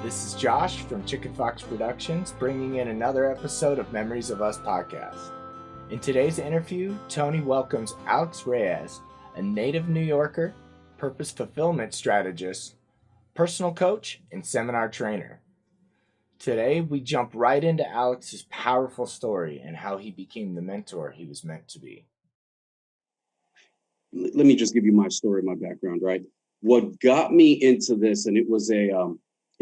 This is Josh from Chicken Fox Productions, bringing in another episode of Memories of Us podcast. In today's interview, Tony welcomes Alex Reyes, a native New Yorker, purpose fulfillment strategist, personal coach, and seminar trainer. Today, we jump right into Alex's powerful story and how he became the mentor he was meant to be. Let me just give you my story, my background, right? What got me into this, and it was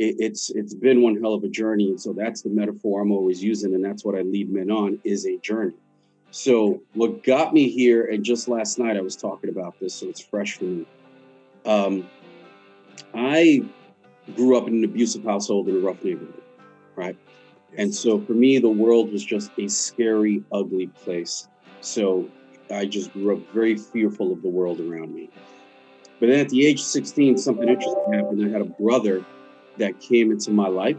it's been one hell of a journey, and so that's the metaphor I'm always using, and that's what I lead men on, is a journey. So what got me here, and just last night I was talking about this, so it's fresh for me. I grew up in an abusive household in a rough neighborhood, right? And so for me, the world was just a scary, ugly place. So I just grew up very fearful of the world around me. But then at the age of 16, something interesting happened. I had a brother that came into my life,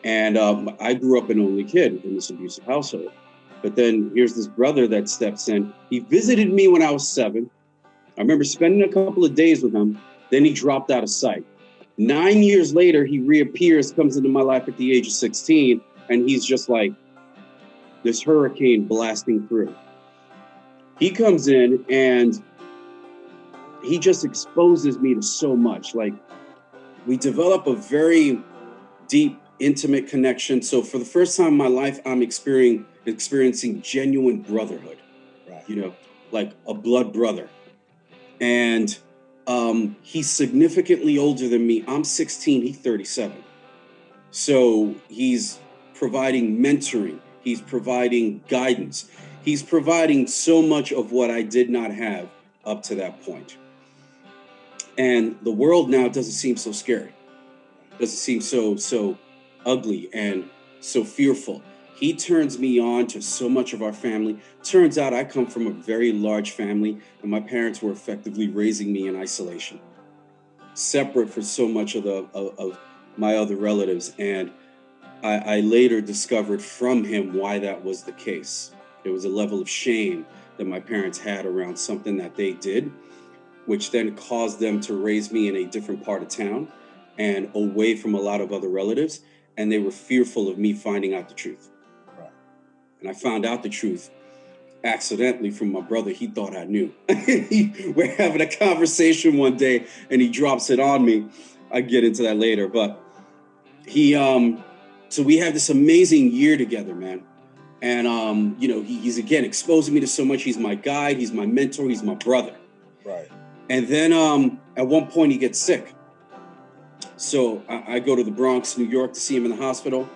and I grew up an only kid in this abusive household. But then here's this brother that steps in. He visited me when I was 7. I remember spending a couple of days with him. Then he dropped out of sight. 9 years later, he reappears, comes into my life at the age of 16, and he's just like this hurricane blasting through. He comes in and he just exposes me to so much. Like, we develop a very deep, intimate connection. So for the first time in my life, I'm experiencing genuine brotherhood, right? You know, like a blood brother. And he's significantly older than me. I'm 16, he's 37. So he's providing mentoring. He's providing guidance. He's providing so much of what I did not have up to that point. And the world now doesn't seem so scary. Doesn't seem so ugly and so fearful. He turns me on to so much of our family. Turns out I come from a very large family, and my parents were effectively raising me in isolation, separate from so much of my other relatives. And I later discovered from him why that was the case. There was a level of shame that my parents had around something that they did, which then caused them to raise me in a different part of town and away from a lot of other relatives. And they were fearful of me finding out the truth. Right. And I found out the truth accidentally from my brother. He thought I knew. We're having a conversation one day and he drops it on me. I get into that later, but so we have this amazing year together, man. And, he's again exposing me to so much. He's my guide. He's my mentor. He's my brother. Right. And then at one point he gets sick. So I go to the Bronx, New York to see him in the hospital.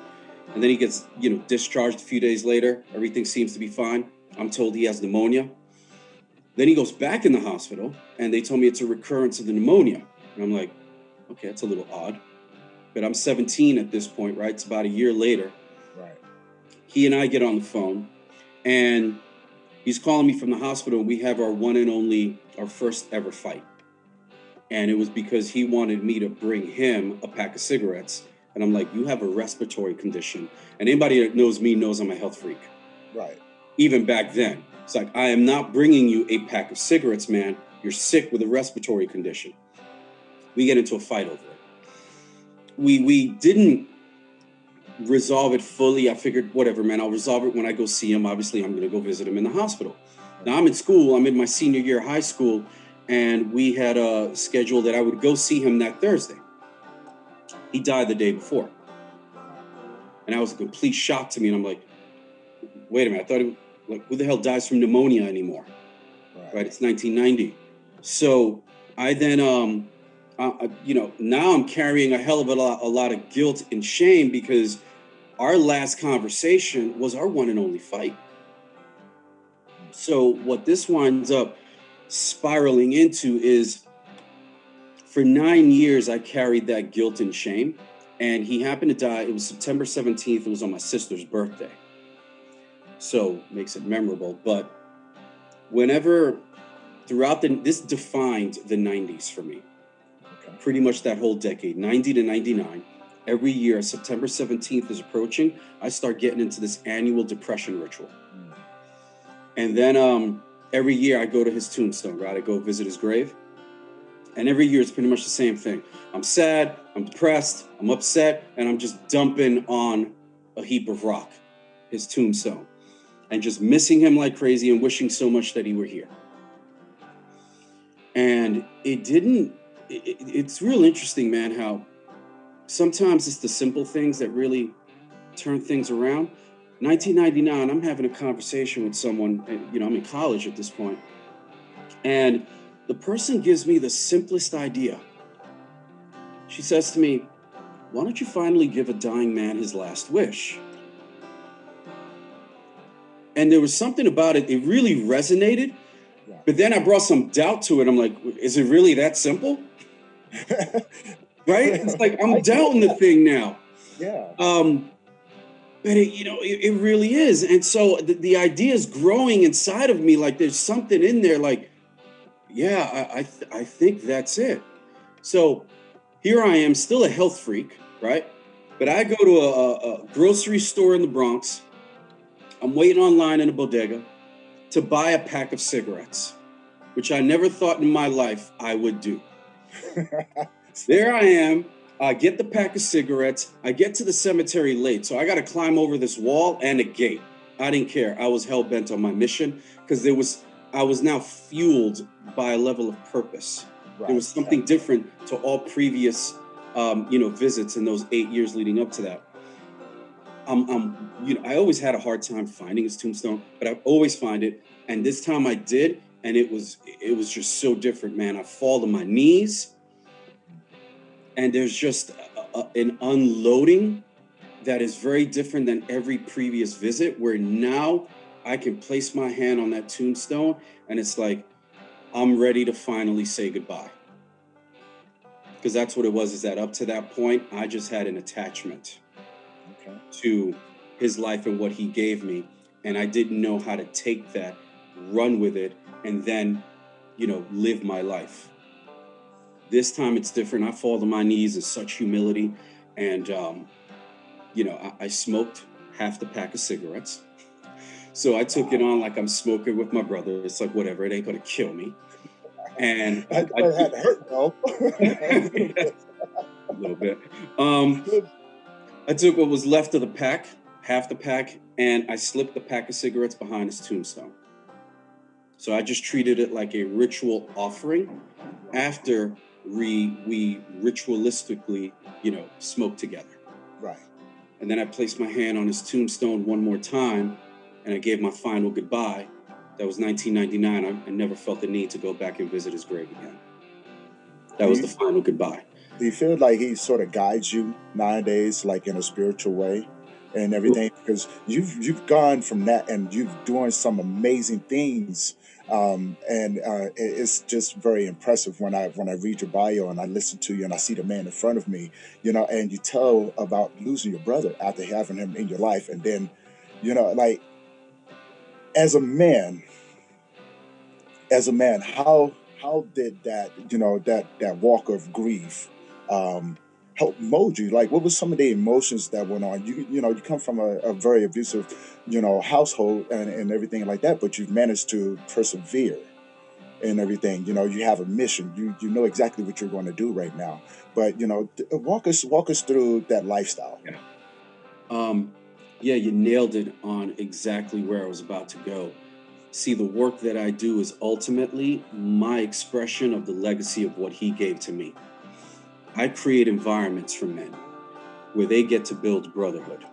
And then he gets, discharged a few days later. Everything seems to be fine. I'm told he has pneumonia. Then he goes back in the hospital and they told me it's a recurrence of the pneumonia. And I'm like, okay, that's a little odd. But I'm 17 at this point, right? It's about a year later. Right. He and I get on the phone and he's calling me from the hospital. We have our first ever fight. And it was because he wanted me to bring him a pack of cigarettes. And I'm like, you have a respiratory condition. And anybody that knows me knows I'm a health freak. Right. Even back then. It's like, I am not bringing you a pack of cigarettes, man. You're sick with a respiratory condition. We get into a fight over it. We didn't resolve it fully. I figured, whatever, man, I'll resolve it when I go see him. Obviously, I'm going to go visit him in the hospital. Now, I'm in school. I'm in my senior year of high school, and we had a schedule that I would go see him that Thursday. He died the day before. And that was a complete shock to me. And I'm like, wait a minute. I thought, who the hell dies from pneumonia anymore? Right? It's 1990. So I then, now I'm carrying a hell of a lot of guilt and shame because our last conversation was our one and only fight. So what this winds up spiraling into is, for 9 years, I carried that guilt and shame. And he happened to die. It was September 17th. It was on my sister's birthday. So makes it memorable. But this defined the 90s for me. Okay. Pretty much that whole decade, 90 to 99. Every year, September 17th is approaching. I start getting into this annual depression ritual. And then every year I go to his tombstone, right? I go visit his grave. And every year it's pretty much the same thing. I'm sad, I'm depressed, I'm upset, and I'm just dumping on a heap of rock, his tombstone, and just missing him like crazy and wishing so much that he were here. And it's real interesting, man, how sometimes it's the simple things that really turn things around. 1999, I'm having a conversation with someone, I'm in college at this point, and the person gives me the simplest idea. She says to me, "Why don't you finally give a dying man his last wish?" And there was something about it, it really resonated, but then I brought some doubt to it. I'm like, is it really that simple? Right? It's like, I'm doubting the thing now. Yeah. But it really is. And so the idea is growing inside of me. Like there's something in there like, yeah, I think that's it. So here I am, still a health freak, right? But I go to a grocery store in the Bronx. I'm waiting online in a bodega to buy a pack of cigarettes, which I never thought in my life I would do. There I am. I get the pack of cigarettes. I get to the cemetery late, so I got to climb over this wall and a gate. I didn't care. I was hell-bent on my mission because I was now fueled by a level of purpose. Right. There was something different to all previous, visits in those 8 years leading up to that. I always had a hard time finding his tombstone, but I always find it. And this time I did, and it was just so different, man. I fall to my knees. And there's just an unloading that is very different than every previous visit, where now I can place my hand on that tombstone and it's like, I'm ready to finally say goodbye. Because that's what it was, is that up to that point, I just had an attachment to his life and what he gave me. And I didn't know how to take that, run with it, and then, live my life. This time it's different. I fall to my knees in such humility. And, I smoked half the pack of cigarettes. So I took it on like I'm smoking with my brother. It's like, whatever, it ain't going to kill me. And I had to hurt, though. A little bit. I took what was left of the pack, half the pack, and I slipped the pack of cigarettes behind his tombstone. So I just treated it like a ritual offering after we ritualistically, smoked together. Right. And then I placed my hand on his tombstone one more time, and I gave my final goodbye. That was 1999. I never felt the need to go back and visit his grave again. That was the final goodbye. Do you feel like he sort of guides you nowadays, like in a spiritual way and everything? Because you've gone from that and you've doing some amazing things. It's just very impressive when I read your bio and I listen to you and I see the man in front of me, and you tell about losing your brother after having him in your life. And then, like as a man, how did that, that walk of grief help mold you? Like, what was some of the emotions that went on? You come from a very abusive, household and everything like that, but you've managed to persevere and everything. You have a mission. You know exactly what you're going to do right now. But walk us through that lifestyle. Yeah, you nailed it on exactly where I was about to go. See, the work that I do is ultimately my expression of the legacy of what he gave to me. I create environments for men where they get to build brotherhood.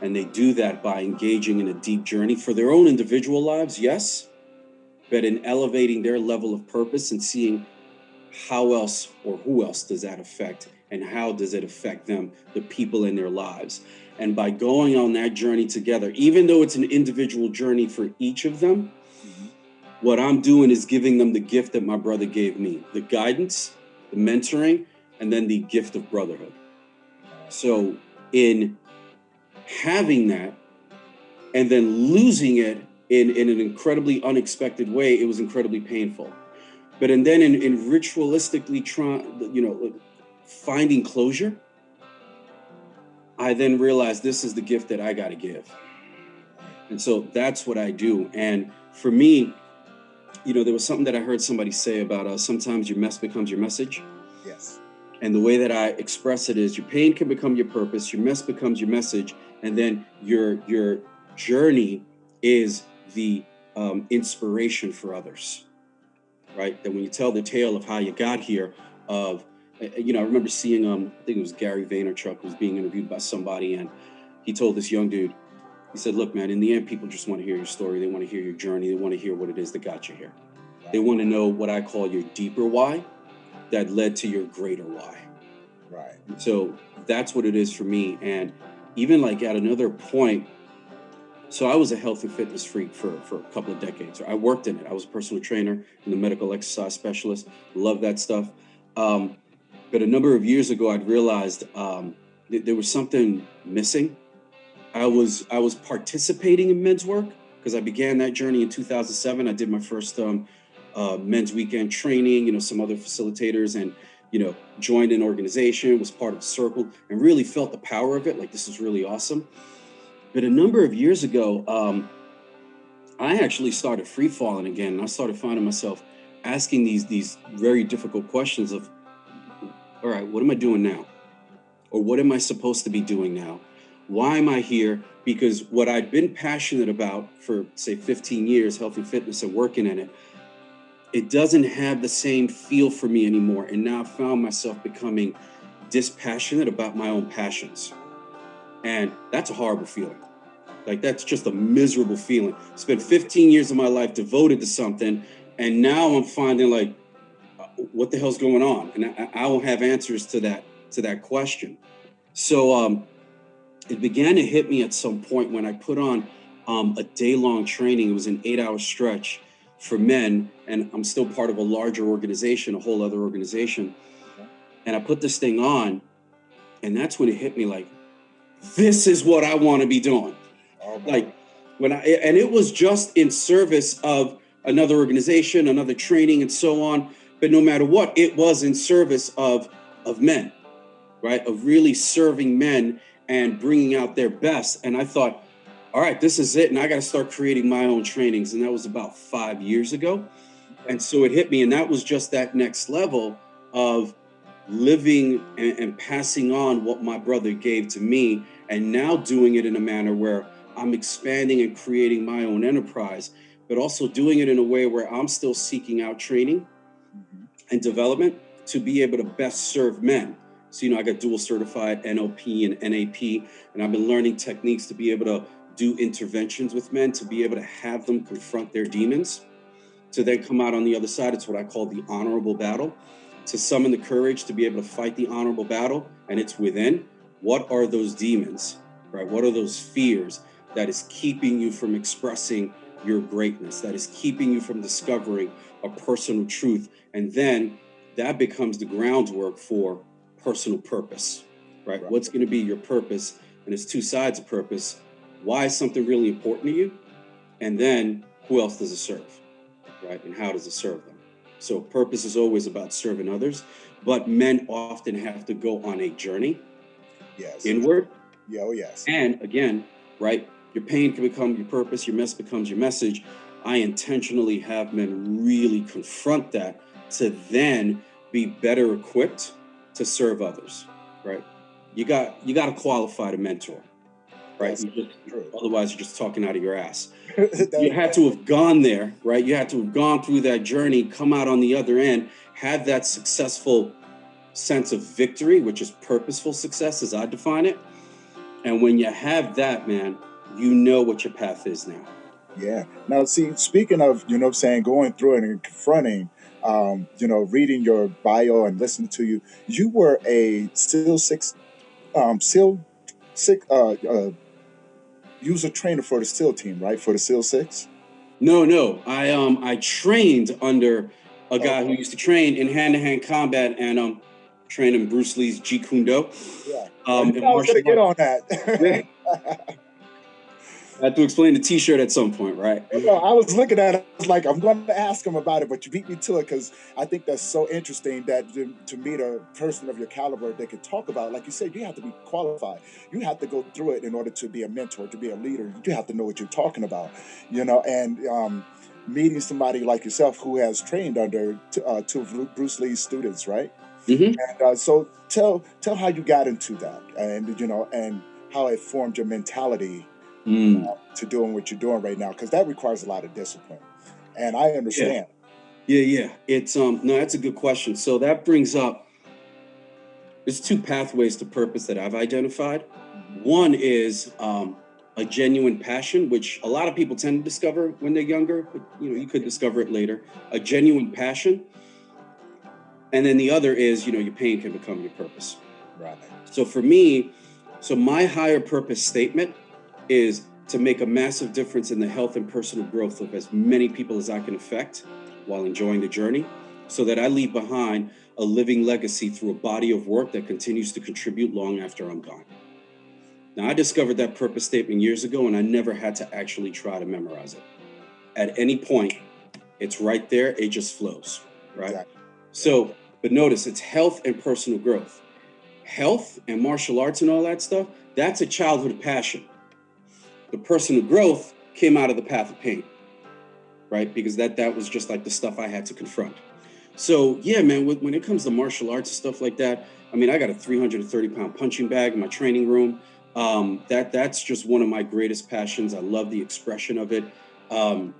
And they do that by engaging in a deep journey for their own individual lives, yes, but in elevating their level of purpose and seeing how else or who else does that affect, and how does it affect them, the people in their lives. And by going on that journey together, even though it's an individual journey for each of them, what I'm doing is giving them the gift that my brother gave me, the guidance, the mentoring, and then the gift of brotherhood. So in having that and then losing it in an incredibly unexpected way, it was incredibly painful. But and then in ritualistically finding closure, I then realized this is the gift that I got to give. And so that's what I do. And for me, there was something that I heard somebody say about sometimes your mess becomes your message. Yes. And the way that I express it is your pain can become your purpose, your mess becomes your message, and then your journey is the inspiration for others, right? That when you tell the tale of how you got here, I remember seeing, I think it was Gary Vaynerchuk was being interviewed by somebody, and he told this young dude, he said, look, man, in the end, people just want to hear your story. They want to hear your journey. They want to hear what it is that got you here. Right. They want to know what I call your deeper why that led to your greater why. Right. So that's what it is for me. And even like at another point, so I was a health and fitness freak for a couple of decades. I worked in it. I was a personal trainer and a medical exercise specialist. Love that stuff. But a number of years ago, I'd realized there was something missing. I was participating in men's work because I began that journey in 2007. I did my first men's weekend training, some other facilitators, and, joined an organization, was part of a circle, and really felt the power of it. Like, this is really awesome. But a number of years ago, I actually started free falling again. And I started finding myself asking these very difficult questions of, all right, what am I doing now? Or what am I supposed to be doing now? Why am I here? Because what I'd been passionate about for, say, 15 years, health and fitness and working in it, it doesn't have the same feel for me anymore. And now I found myself becoming dispassionate about my own passions. And that's a horrible feeling. Like, that's just a miserable feeling. Spent 15 years of my life devoted to something. And now I'm finding like, what the hell's going on? And I don't have answers to that question. So it began to hit me at some point when I put on a day-long training. It was an 8-hour stretch for men, and I'm still part of a larger organization, a whole other organization. And I put this thing on, and that's when it hit me like, this is what I want to be doing. Oh, Like and it was just in service of another organization, another training, and so on. But no matter what, it was in service of men, right? Of really serving men and bringing out their best. And I thought, all right, this is it. And I got to start creating my own trainings. And that was about 5 years ago. And so it hit me. And that was just that next level of living and passing on what my brother gave to me. And now doing it in a manner where I'm expanding and creating my own enterprise, but also doing it in a way where I'm still seeking out training and development to be able to best serve men. So, I got dual certified NLP and NAP, and I've been learning techniques to be able to do interventions with men, to be able to have them confront their demons, to then come out on the other side. It's what I call the honorable battle, to summon the courage to be able to fight the honorable battle. And it's within. What are those demons, right? What are those fears that is keeping you from expressing your greatness, that is keeping you from discovering a personal truth? And then that becomes the groundwork for personal purpose, right? What's going to be your purpose? And it's two sides of purpose. Why is something really important to you? And then who else does it serve, right? And how does it serve them? So purpose is always about serving others, but men often have to go on a journey inward. Yeah, oh yes. And again, right, your pain can become your purpose, your mess becomes your message. I intentionally have men really confront that to then be better equipped to serve others, right? You got to qualify to mentor, right? Otherwise, you're just talking out of your ass. You had to have gone there, right? You had to have gone through that journey, come out on the other end, have that successful sense of victory, which is purposeful success as I define it. And when you have that, man, you know what your path is now. Yeah. Now, see, speaking of, going through it and confronting, reading your bio and listening to you, you were a user trainer for the SEAL team, right? For the SEAL 6? No. I trained under a guy who used to train in hand-to-hand combat and training Bruce Lee's Jeet Kune Do. Yeah. I was going to get on that. I had to explain the T-shirt at some point, right? I was looking at it. I was like, I'm going to ask him about it, but you beat me to it because I think that's so interesting that to meet a person of your caliber that could talk about it. Like you said, you have to be qualified. You have to go through it in order to be a mentor, to be a leader. You have to know what you're talking about, and meeting somebody like yourself who has trained under two of Bruce Lee's students, right? Hmm. And so tell how you got into that, and and how it formed your mentality Mm. to doing what you're doing right now, because that requires a lot of discipline, and I Yeah, understand. yeah. It's no, that's a good question. So that brings up there's two pathways to purpose that I've identified. Hmm. One is a genuine passion, which a lot of people tend to discover when they're younger, but Yeah, you could discover it later. A genuine passion, and then the other is your pain can become your purpose. right. So for me, so my higher purpose statement is to make a massive difference in the health and personal growth of as many people as I can affect while enjoying the journey, so that I leave behind a living legacy through a body of work that continues to contribute long after I'm gone. Now, I discovered that purpose statement years ago, and I never had to actually try to memorize it. At any point, it's right there, it just flows, right? Exactly. Yeah. So, but notice it's health and personal growth. Health and martial arts and all that stuff, that's a childhood passion. The personal growth came out of the path of pain, right? Because that was just like the stuff I had to confront. So yeah, man, when it comes to martial arts and stuff like that, I mean, I got a 330-pound punching bag in my training room. That's just one of my greatest passions. I love the expression of it. Um,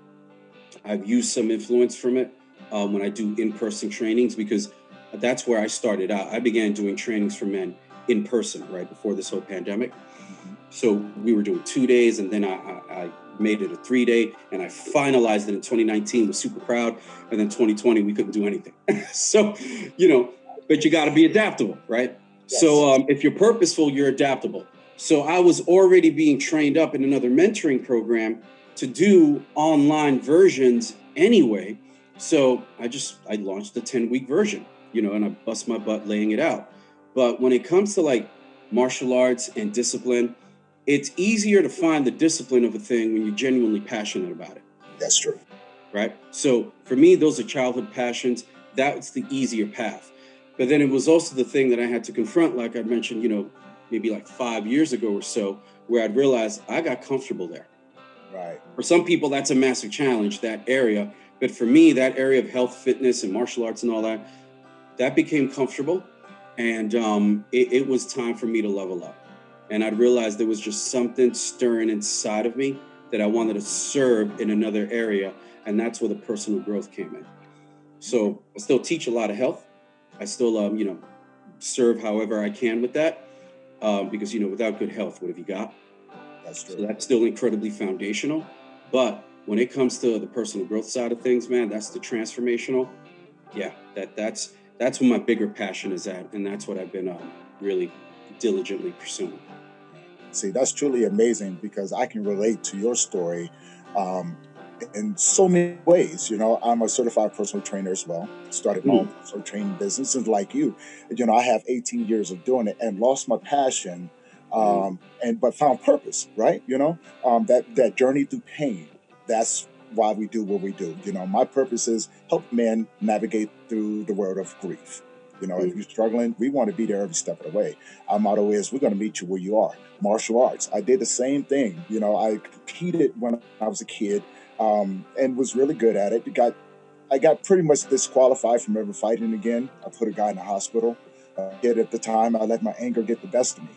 I've used some influence from it when I do in-person trainings, because that's where I started out. I began doing trainings for men in person right before this whole pandemic. Hmm. So we were doing 2 days, and then I made it a 3 day, and I finalized it in 2019. Was super proud, and then 2020 we couldn't do anything. So, but you got to be adaptable, right? Yes. So if you're purposeful, you're adaptable. So I was already being trained up in another mentoring program to do online versions anyway. So I launched the 10-week version, and I bust my butt laying it out. But when it comes to like martial arts and discipline, it's easier to find the discipline of a thing when you're genuinely passionate about it, That's true. right? So for me, those are childhood passions. That's the easier path. But then it was also the thing that I had to confront, like I mentioned, maybe like 5 years ago or so, where I'd realized I got comfortable there. Right. For some people, that's a massive challenge, that area. But for me, that area of health, fitness, and martial arts and all that, that became comfortable. And it was time for me to level up. And I realized there was just something stirring inside of me that I wanted to serve in another area. And that's where the personal growth came in. Okay. So I still teach a lot of health. I still, serve however I can with that. Because, without good health, what have you got? That's So true. that's still incredibly foundational. But when it comes to the personal growth side of things, man, that's the transformational. Yeah, that's where my bigger passion is at, and that's what I've been really diligently pursuing. See, that's truly amazing because I can relate to your story um, in so many ways. I'm a certified personal trainer as well. Started my own Mm, personal training business, and like you, I have 18 years of doing it and lost my passion, mm, and but found purpose. Right? That journey through pain. That's why we do what we do. My purpose is help men navigate through the world of grief. If mm, you're struggling, we want to be there every step of the way. Our motto is we're going to meet you where you are. Martial arts. I did the same thing. I competed when I was a kid, and was really good at it. I got pretty much disqualified from ever fighting again. I put a guy in the hospital. Kid at the time, I let my anger get the best of me,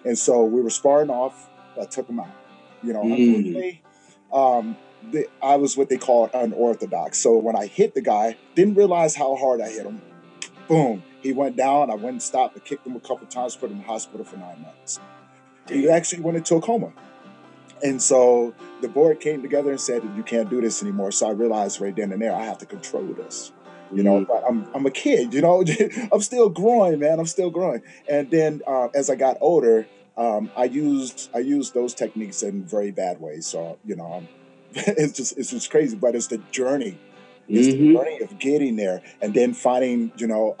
and so we were sparring off. I took him out. mm. Unfortunately, I was what they call unorthodox. So when I hit the guy, didn't realize how hard I hit him. Boom, he went down. I went and stopped. I kicked him a couple times, put him in the hospital for 9 months. He Damn. actually went into a coma. And so the board came together and said, you can't do this anymore. So I realized right then and there, I have to control this. Mm, But I'm a kid, I'm still growing, man. I'm still growing. And then as I got older, I used those techniques in very bad ways. So, it's just crazy, but it's the journey. It's the mm-hmm. journey of getting there and then finding,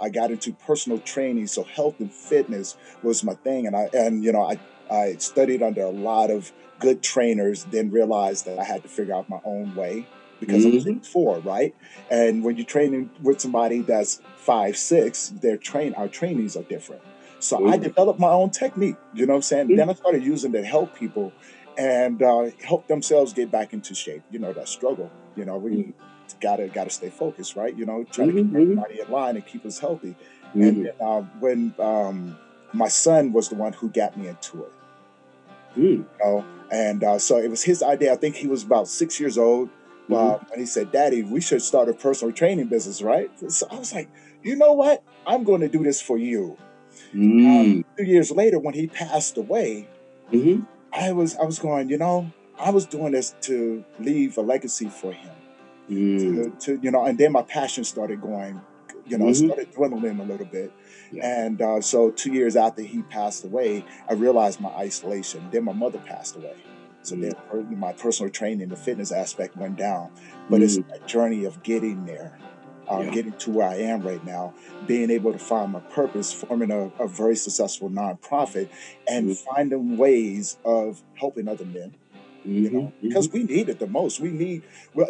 I got into personal training. So health and fitness was my thing. I studied under a lot of good trainers, then realized that I had to figure out my own way because I'm Mm-hmm. 6'4", right? And when you're training with somebody that's 5'6", our trainings are different. So I Totally. developed my own technique, you know what I'm saying? Mm, Then I started using it to help people and help themselves get back into shape, that struggle. We gotta stay focused, right? Try to keep Mm-hmm. everybody in line and keep us healthy. And Mm-hmm. then when my son was the one who got me into it, Mm-hmm. and so it was his idea. I think he was about 6 years old. Mm-hmm. And he said, "Daddy, we should start a personal training business, right?" So I was like, "You know what? I'm going to do this for you." 2 years later, when he passed away, Mm-hmm. I was going, I was doing this to leave a legacy for him. Mm-hmm. And then my passion started going, it Mm-hmm. started dwindling a little bit. Yeah. And so 2 years after he passed away, I realized my isolation. Then my mother passed away. So then my personal training, the fitness aspect went down. But it's Mm-hmm. a journey of getting there, Yeah. getting to where I am right now, being able to find my purpose, forming a very successful nonprofit, and finding ways of helping other men, Mm-hmm. Mm-hmm. because we need it the most. We need, well,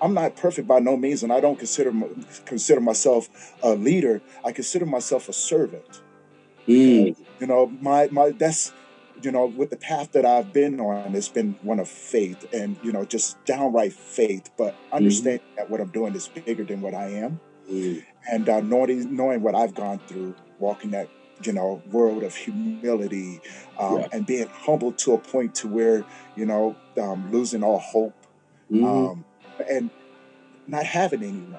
I'm not perfect by no means, and I don't consider myself a leader. I consider myself a servant, because Mm-hmm. my that's with the path that I've been on, it's been one of faith, and just downright faith, but Mm-hmm. understanding that what I'm doing is bigger than what I am, Mm-hmm. and knowing what I've gone through, walking that world of humility, Yeah. and being humble to a point to where losing all hope, Mm-hmm. um, and not having anyone.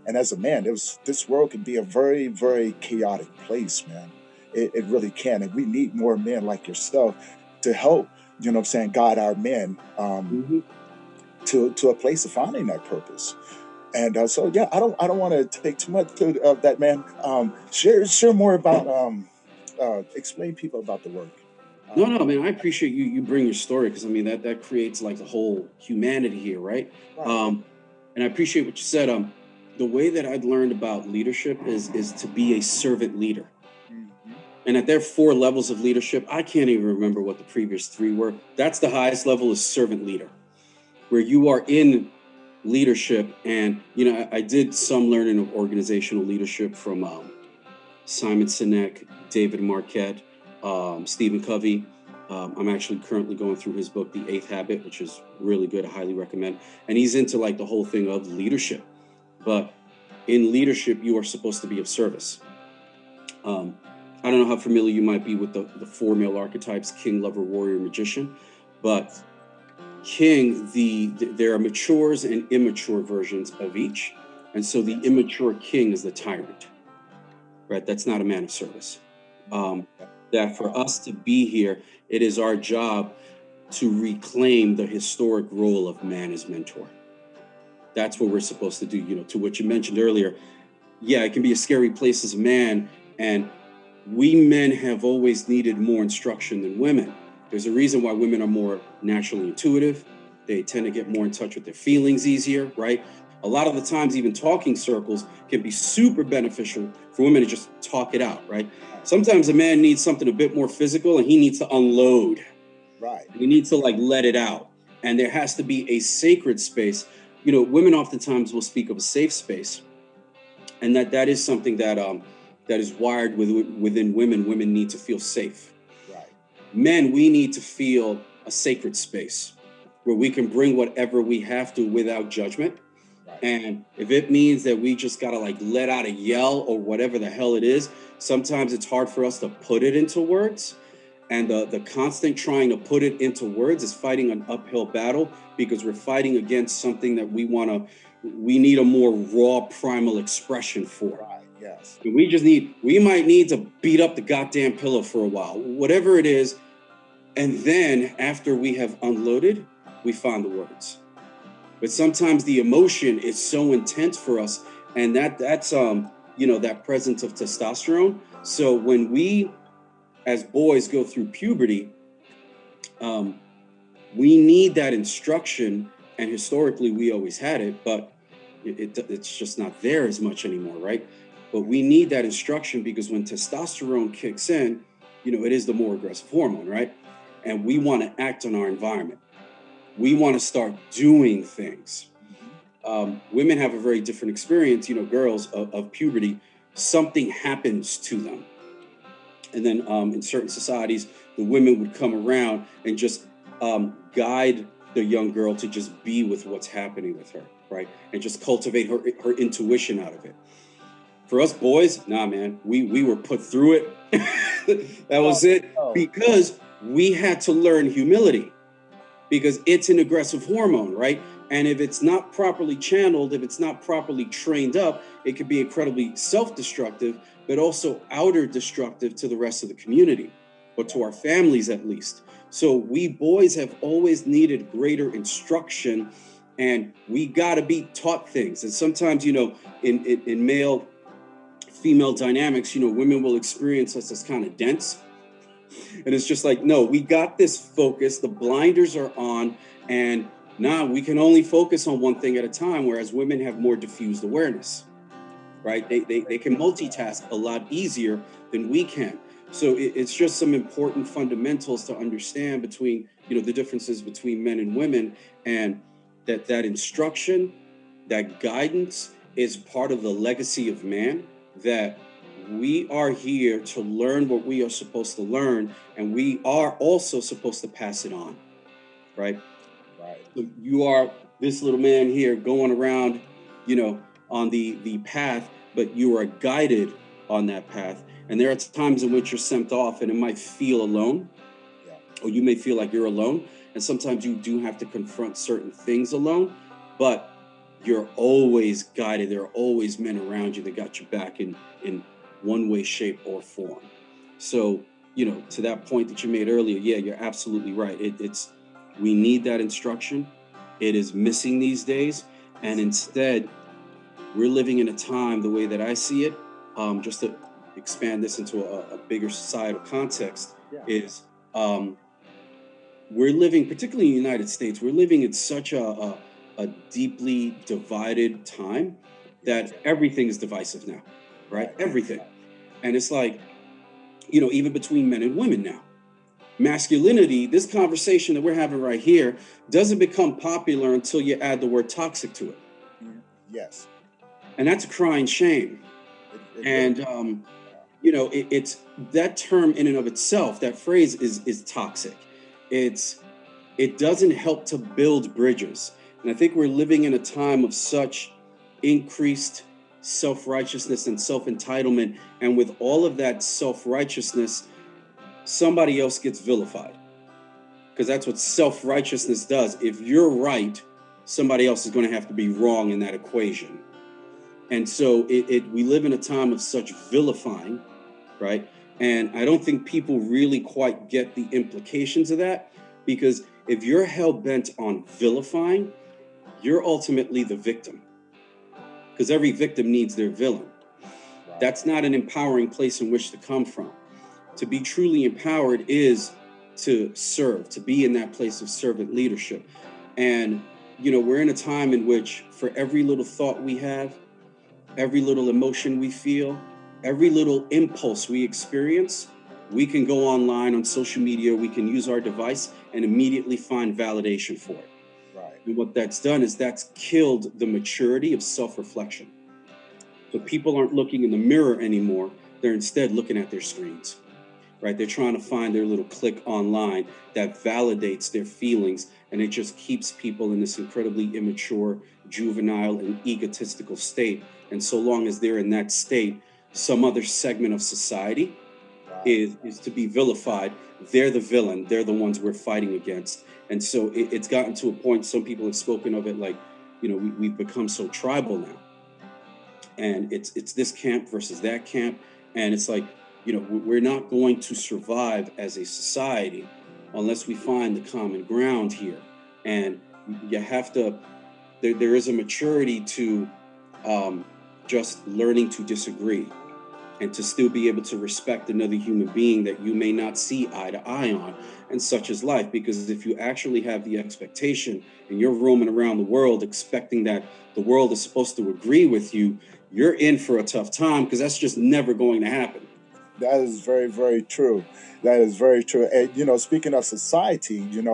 And as a man, this world can be a very, very chaotic place, man. It really can, and we need more men like yourself to help. What I'm saying, guide our men, Mm-hmm. to a place of finding that purpose. And so, yeah, I don't want to take too much of that, man. Share more about, explain people about the work. No, Um, no, man. I appreciate you bring your story, because I mean that creates like the whole humanity here, right? right, right. Um, and I appreciate what you said. The way that I'd learned about leadership is to be a servant leader. Hmm. And that there are four levels of leadership. I can't even remember what the previous three were. That's the highest level, is servant leader, where you are in leadership. And I did some learning of organizational leadership from Simon Sinek, David Marquette, Stephen Covey. I'm actually currently going through his book, The Eighth Habit, which is really good. I highly recommend. And he's into like the whole thing of leadership. But in leadership, you are supposed to be of service. Um, I don't know how familiar you might be with the four male archetypes: king, lover, warrior, magician. But king, there are matures and immature versions of each. And so the Yes. immature king is the tyrant, right? That's not a man of service. Mm. Um, that for Wow. us to be here, it is our job to reclaim the historic role of man as mentor. That's what we're supposed to do. To what you mentioned earlier, yeah, it can be a scary place as a man, and we men have always needed more instruction than women. There's a reason why women are more naturally intuitive. They tend to get more in touch with their feelings easier, right? A lot of the times, even talking circles can be super beneficial for women to just talk it out, right? Right. Sometimes a man needs something a bit more physical, and he needs to unload. Right. He needs to like let it out. And there has to be a sacred space. Women oftentimes will speak of a safe space, and that is something that is wired within women. Women need to feel safe. Right. Men, we need to feel a sacred space where we can bring whatever we have to without judgment. Right. And if it means that we just gotta like let out a yell or whatever the hell it is, sometimes it's hard for us to put it into words. And the constant trying to put it into words is fighting an uphill battle, because we're fighting against something that we need a more raw primal expression for. Right. Yes. And we might need to beat up the goddamn pillow for a while, whatever it is. And then after we have unloaded, we find the words. But sometimes the emotion is so intense for us, and that's that presence of testosterone. So when we as boys go through puberty, um, we need that instruction, and historically we always had it, but it's just not there as much anymore, right? But we need that instruction, because when testosterone kicks in, it is the more aggressive hormone, right? And we want to act on our environment. We want to start doing things. Hmm. Women have a very different experience. Girls of puberty, something happens to them, and then in certain societies, the women would come around and just guide the young girl to just be with what's happening with her, right? And just cultivate her intuition out of it. For us boys, nah, man, we were put through it. That was it, because we had to learn humility, because it's an aggressive hormone, right? And if it's not properly channeled, if it's not properly trained up, it could be incredibly self-destructive, but also outer destructive to the rest of the community, or to our families at least. So we boys have always needed greater instruction, and we got to be taught things. And sometimes, in male female dynamics, women will experience us as kind of dense. And it's just like, no, we got this focus, the blinders are on, and now we can only focus on one thing at a time, whereas women have more diffused awareness, right? They can multitask a lot easier than we can. So it's just some important fundamentals to understand between, the differences between men and women, and that instruction, that guidance is part of the legacy of man, that we are here to learn what we are supposed to learn, and we are also supposed to pass it on, right? Right. So you are this little man here going around, on the path, but you are guided on that path. And there are times in which you're sent off, and it might feel alone, or you may feel like you're alone. And sometimes you do have to confront certain things alone, but you're always guided. There are always men around you that got your back in one way, shape, or form. So, to that point that you made earlier, yeah, you're absolutely right. We need that instruction. It is missing these days. And instead, we're living in a time, the way that I see it, just to expand this into a bigger societal context, is we're living, particularly in the United States, we're living in such a deeply divided time that everything is divisive now, right? Everything. And it's like, even between men and women now. Masculinity, this conversation that we're having right here, doesn't become popular until you add the word toxic to it. Yes. And that's a crying shame. And, it's that term in and of itself, that phrase is toxic. It doesn't help to build bridges. And I think we're living in a time of such increased self-righteousness and self-entitlement. And with all of that self-righteousness, somebody else gets vilified, because that's what self-righteousness does. If you're right, somebody else is going to have to be wrong in that equation. And so we live in a time of such vilifying, right? And I don't think people really quite get the implications of that, because if you're hell-bent on vilifying, you're ultimately the victim, because every victim needs their villain. That's not an empowering place in which to come from. To be truly empowered is to serve, to be in that place of servant leadership. And, we're in a time in which for every little thought we have, every little emotion we feel, every little impulse we experience, we can go online on social media, we can use our device and immediately find validation for it. Right. And what that's done is that's killed the maturity of self-reflection. So people aren't looking in the mirror anymore. They're instead looking at their screens, right? They're trying to find their little click online that validates their feelings. And it just keeps people in this incredibly immature, juvenile, and egotistical state. And so long as they're in that state, some other segment of society is to be vilified. They're the villain. They're the ones we're fighting against. And so it's gotten to a point, some people have spoken of it like, we've become so tribal now. And it's this camp versus that camp. And it's like, we're not going to survive as a society unless we find the common ground here. And you have to, there is a maturity to just learning to disagree, and to still be able to respect another human being that you may not see eye to eye on. And such is life, because if you actually have the expectation and you're roaming around the world expecting that the world is supposed to agree with you, you're in for a tough time, because that's just never going to happen. That is very, very true. That is very true. And speaking of society, some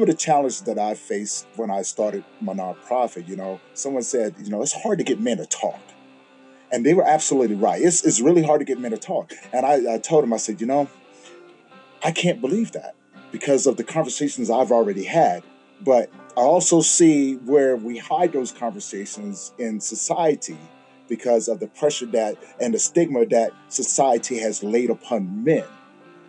of the challenges that I faced when I started my nonprofit, someone said, it's hard to get men to talk. And they were absolutely right. It's really hard to get men to talk. And I told them, I said, I can't believe that. because of the conversations I've already had. But I also see where we hide those conversations in society because of the pressure that and the stigma that society has laid upon men.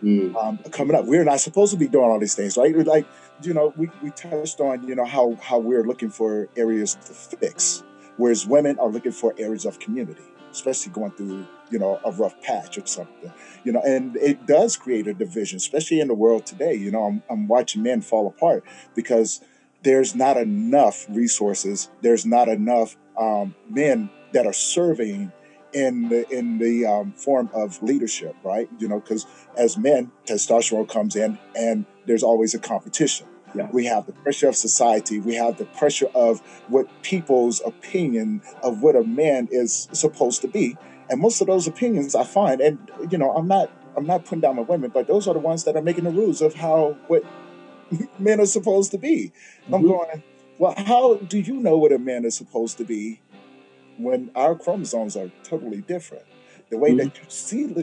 Mm. Coming up, we're not supposed to be doing all these things, right? Like, we touched on, how we're looking for areas to fix, whereas women are looking for areas of community, especially going through, a rough patch or something, and it does create a division, especially in the world today. I'm watching men fall apart because there's not enough resources. There's not enough men that are serving in the form of leadership, right? Because as men, testosterone comes in, and there's always a competition. Yeah. We have the pressure of society. We have the pressure of what people's opinion of what a man is supposed to be, and most of those opinions I find, and I'm not putting down my women, but those are the ones that are making the rules of how what men are supposed to be. I'm Mhm. going, well, how do you know what a man is supposed to be when our chromosomes are totally different? The way Mhm. that you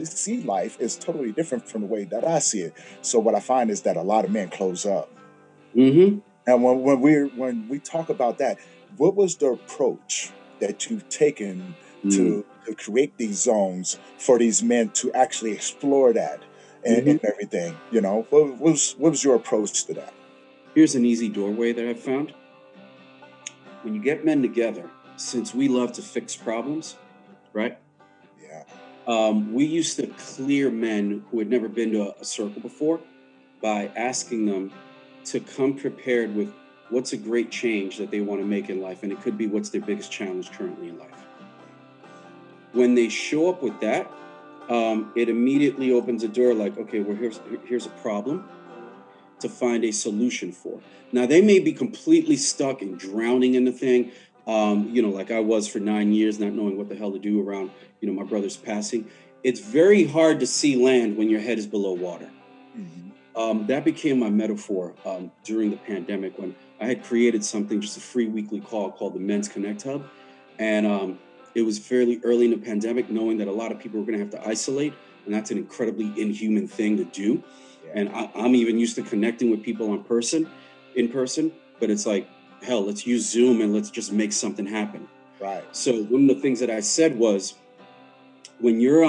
see life is totally different from the way that I see it. So what I find is that a lot of men close up. Mhm. And when we talk about that, what was the approach that you've taken Mm. to create these zones for these men to actually explore that and Mhm. everything? What was your approach to that? Here's an easy doorway that I've found. When you get men together, since we love to fix problems, right? Yeah. We used to clear men who had never been to a circle before by asking them to come prepared with what's a great change that they want to make in life. And it could be what's their biggest challenge currently in life. When they show up with that, it immediately opens a door like, okay, well, here's a problem to find a solution for. Now, they may be completely stuck and drowning in the thing, like I was for 9 years, not knowing what the hell to do around, my brother's passing. It's very hard to see land when your head is below water. Hmm. That became my metaphor during the pandemic when I had created something, just a free weekly call called the Men's Connect Hub. And it was fairly early in the pandemic, knowing that a lot of people were going to have to isolate. And that's an incredibly inhuman thing to do. Yeah. And I'm even used to connecting with people in person, but it's like, hell, let's use Zoom and let's just make something happen. Right. So one of the things that I said was, when you're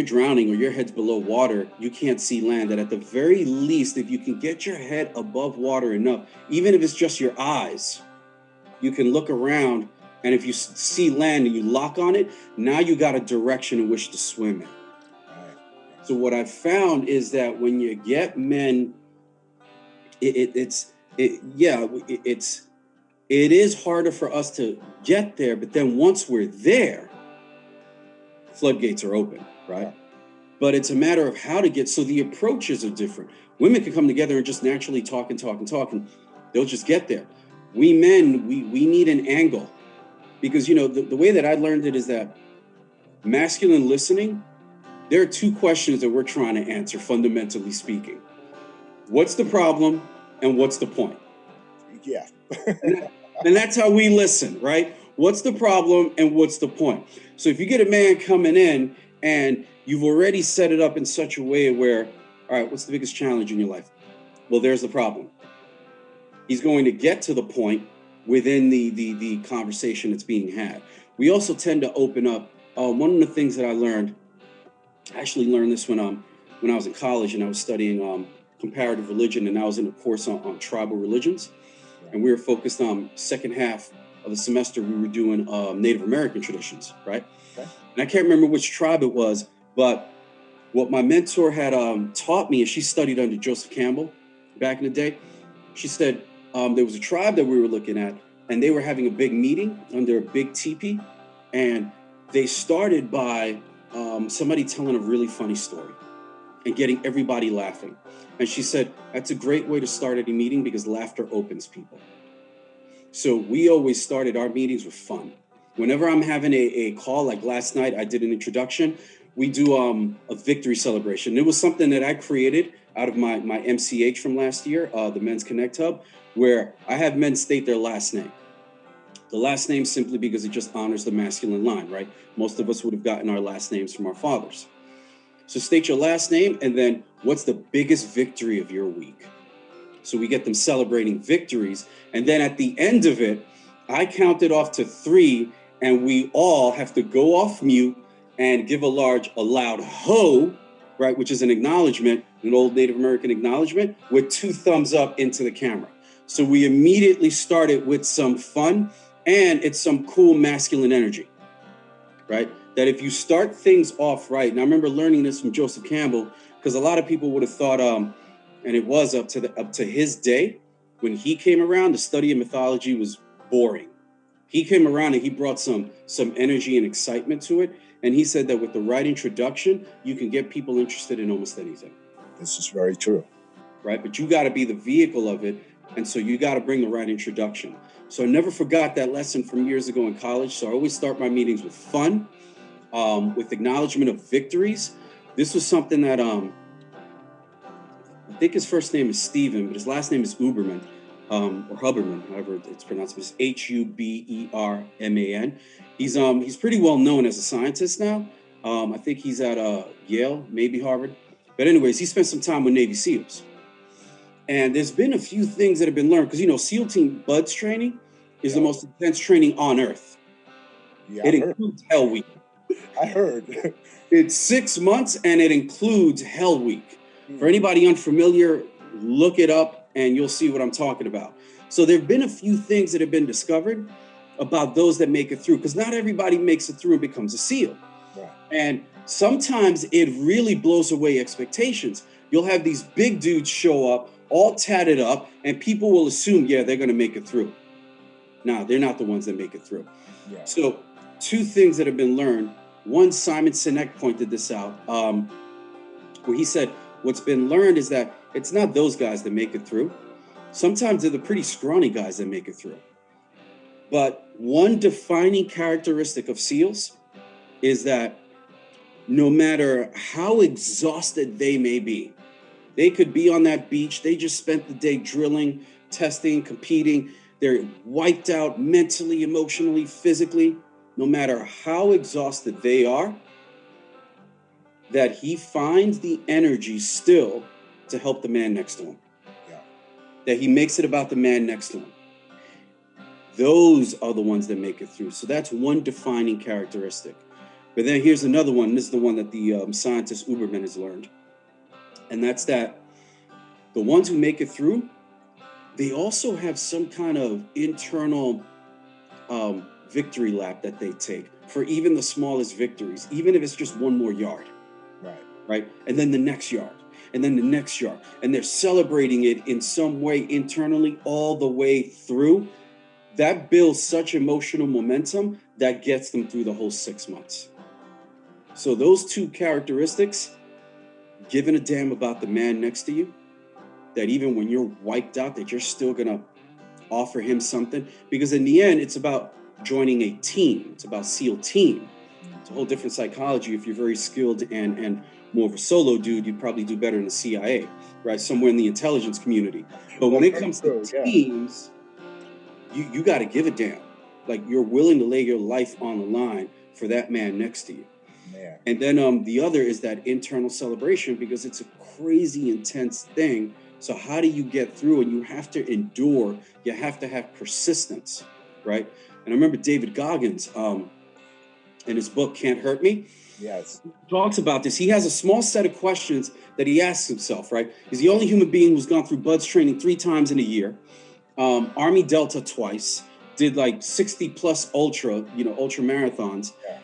drowning or your head's below water, you can't see land. That at the very least, if you can get your head above water enough, even if it's just your eyes, you can look around. And if you see land and you lock on it, now you got a direction in which to swim in. Right. So what I've found is that when you get men, it is harder for us to get there. But then once we're there, floodgates are open, right? Yeah. But it's a matter of how to get, so the approaches are different. Women can come together and just naturally talk and talk and talk, and they'll just get there. We men, we need an angle, because the way that I learned it is that masculine listening, there are two questions that we're trying to answer, fundamentally speaking. What's the problem and what's the point? Yeah. And that's how we listen, right? What's the problem and what's the point? So if you get a man coming in and you've already set it up in such a way where, all right, what's the biggest challenge in your life? Well, there's the problem. He's going to get to the point within the conversation that's being had. We also tend to open up. One of the things that I actually learned this when I was in college and I was studying comparative religion, and I was in a course on tribal religions. And we were focused on second half of the semester, we were doing Native American traditions, right? Okay. And I can't remember which tribe it was, but what my mentor had taught me, and she studied under Joseph Campbell back in the day. She said there was a tribe that we were looking at, and they were having a big meeting under a big teepee, and they started by somebody telling a really funny story and getting everybody laughing. And she said, that's a great way to start any meeting because laughter opens people. So we always started our meetings with fun. Whenever I'm having a call, like last night, I did an introduction. We do a victory celebration. It was something that I created out of my MCH from last year, the Men's Connect Hub, where I have men state their last name. The last name simply because it just honors the masculine line, right? Most of us would have gotten our last names from our fathers. So state your last name and then what's the biggest victory of your week? So we get them celebrating victories. And then at the end of it, I counted off to 3 and we all have to go off mute and give a loud ho, right? Which is an acknowledgement, an old Native American acknowledgement with 2 thumbs up into the camera. So we immediately started with some fun and it's some cool masculine energy, right? That if you start things off right, and I remember learning this from Joseph Campbell, because a lot of people would have thought, and it was up to his day, when he came around, the study of mythology was boring. He came around and he brought some energy and excitement to it. And he said that with the right introduction, you can get people interested in almost anything. This is very true. Right? But you got to be the vehicle of it. And so you got to bring the right introduction. So I never forgot that lesson from years ago in college. So I always start my meetings with fun, with acknowledgement of victories. This was something that I think his first name is Steven, but his last name is Uberman, or Huberman, however it's pronounced. It's Huberman. He's pretty well known as a scientist now. I think he's at Yale, maybe Harvard. But anyways, he spent some time with Navy SEALs. And there's been a few things that have been learned, because, SEAL Team Buds training is the most intense training on earth. Yeah, it includes Hell Week. I heard. It's 6 months and it includes Hell Week. For anybody unfamiliar, look it up and you'll see what I'm talking about. So there have been a few things that have been discovered about those that make it through, because not everybody makes it through and becomes a SEAL. Right. And sometimes it really blows away expectations. You'll have these big dudes show up, all tatted up, and people will assume, yeah, they're going to make it through. No, they're not the ones that make it through. Yeah. So 2 things that have been learned. One, Simon Sinek pointed this out, where he said, what's been learned is that it's not those guys that make it through. Sometimes they're the pretty scrawny guys that make it through. But one defining characteristic of SEALs is that no matter how exhausted they may be, they could be on that beach. They just spent the day drilling, testing, competing. They're wiped out mentally, emotionally, physically. No matter how exhausted they are, that he finds the energy still to help the man next to him. Yeah. That he makes it about the man next to him. Those are the ones that make it through. So that's one defining characteristic. But then here's another one. This is the one that the scientist Uberman has learned. And that's that the ones who make it through, they also have some kind of internal victory lap that they take for even the smallest victories, even if it's just 1 more yard. Right. And then the next yard, and then the next yard. And they're celebrating it in some way internally all the way through. That builds such emotional momentum that gets them through the whole 6 months. So those 2 characteristics, giving a damn about the man next to you, that even when you're wiped out, that you're still going to offer him something. Because in the end, it's about joining a team. It's about SEAL team. It's a whole different psychology. If you're very skilled and more of a solo dude, you'd probably do better in the CIA, right? Somewhere in the intelligence community. But when it comes to teams, you got to give a damn. Like, you're willing to lay your life on the line for that man next to you. Man. And then the other is that internal celebration, because it's a crazy intense thing. So how do you get through? And you have to endure. You have to have persistence, right? And I remember David Goggins, in his book, Can't Hurt Me. Yes. Talks about this. He has a small set of questions that he asks himself, right? He's the only human being who's gone through BUDS training 3 times in a year, Army Delta twice, did like 60 plus ultra marathons. Yeah.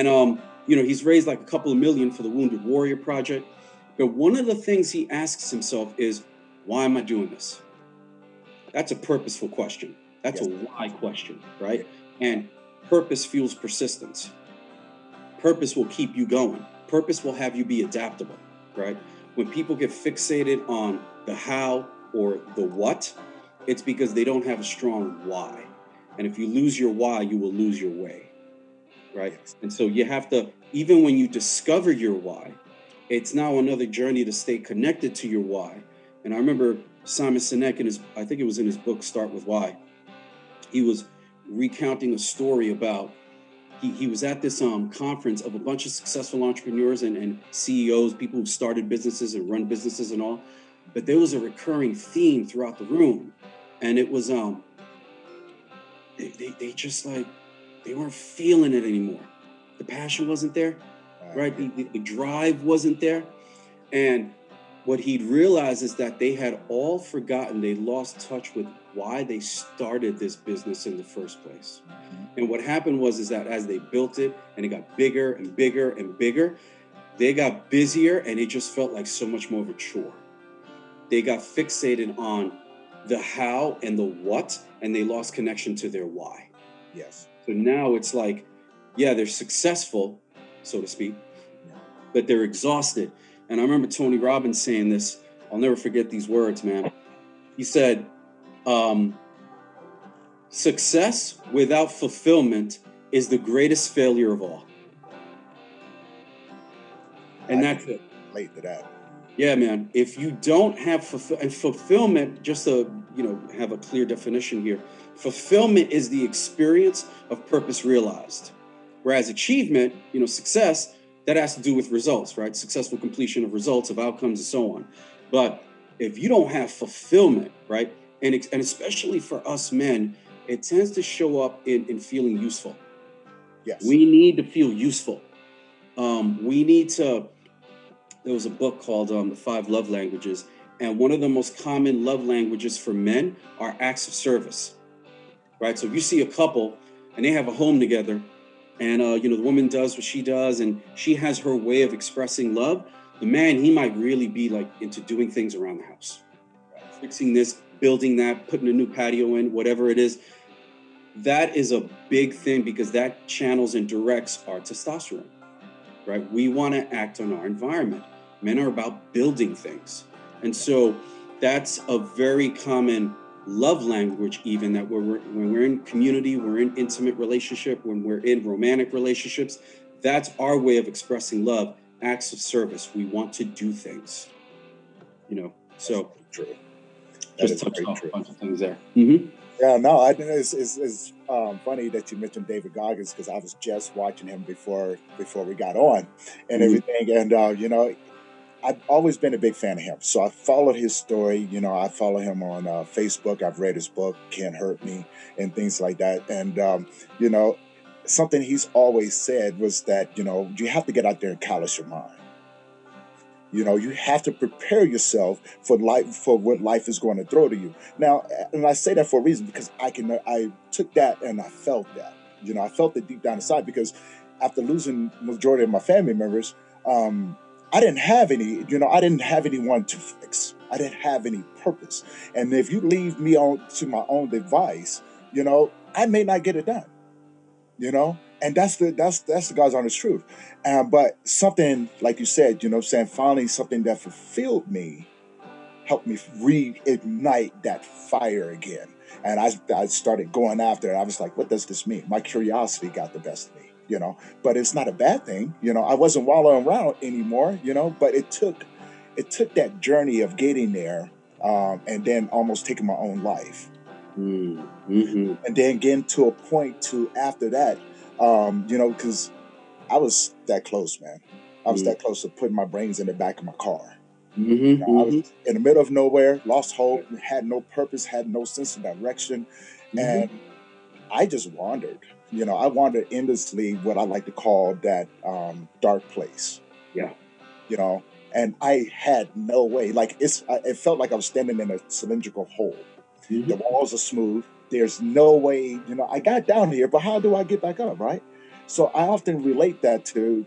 And, he's raised like a couple of million for the Wounded Warrior Project. But one of the things he asks himself is, why am I doing this? That's a purposeful question. That's a why question, right? And purpose fuels persistence. Purpose will keep you going. Purpose will have you be adaptable, right? When people get fixated on the how or the what, it's because they don't have a strong why. And if you lose your why, you will lose your way, right? And so you have to, even when you discover your why, it's now another journey to stay connected to your why. And I remember Simon Sinek, I think it was in his book, Start With Why, he was recounting a story about he was at this conference of a bunch of successful entrepreneurs and CEOs, people who've started businesses and run businesses and all. But there was a recurring theme throughout the room, and it was they just like they weren't feeling it anymore. The passion wasn't there, right? The drive wasn't there, and what he'd realized is that they had all forgotten, they lost touch with why they started this business in the first place. And what happened is that as they built it and it got bigger and bigger and bigger, they got busier and it just felt like so much more of a chore. They got fixated on the how and the what, and they lost connection to their why. Yes. So now it's like, yeah, they're successful, so to speak, but they're exhausted. And I remember Tony Robbins saying this. I'll never forget these words, man. He said, success without fulfillment is the greatest failure of all. And that's it. Relate to that. Yeah, man. If you don't have fulfillment, just to have a clear definition here, fulfillment is the experience of purpose realized. Whereas achievement, success, that has to do with results, right? Successful completion of results, of outcomes, and so on. But if you don't have fulfillment, right, and especially for us men, it tends to show up in feeling useful. Yes. We need to feel useful. We need to. There was a book called The 5 Love Languages, and one of the most common love languages for men are acts of service, right? So if you see a couple and they have a home together, and the woman does what she does, and she has her way of expressing love, the man, he might really be like into doing things around the house, fixing this, building that, putting a new patio in, whatever it is. That is a big thing because that channels and directs our testosterone, right? We want to act on our environment. Men are about building things. And so that's a very common love language, even that when we're in community, we're in intimate relationship, when we're in romantic relationships, that's our way of expressing love, acts of service. We want to do things, so true. Just touched off a bunch of things there. Mm-hmm. Yeah, no, I think it's funny that you mentioned David Goggins because I was just watching him before we got on and everything. And, I've always been a big fan of him. So I followed his story. I follow him on Facebook. I've read his book, Can't Hurt Me, and things like that. And, something he's always said was that, you have to get out there and callous your mind. You have to prepare yourself for what life is going to throw to you. Now, and I say that for a reason because I took that and I felt that. I felt it deep down inside because after losing majority of my family members, I didn't have any, I didn't have anyone to fix. I didn't have any purpose. And if you leave me to my own device, I may not get it done. And that's the God's honest truth. But something like you said, finally something that fulfilled me helped me reignite that fire again. And I started going after it. I was like, what does this mean? My curiosity got the best of me, but it's not a bad thing. I wasn't wallowing around anymore, but it took that journey of getting there and then almost taking my own life. Mm-hmm. And then getting to a point after that, because I was that close, man. I was that close to putting my brains in the back of my car. I was in the middle of nowhere, lost hope, had no purpose, had no sense of direction. And I just wandered. I wandered endlessly, what I like to call that dark place. Yeah. And I had no way. Like it felt like I was standing in a cylindrical hole. The walls are smooth. There's no way, I got down here, but how do I get back up, right? So I often relate that to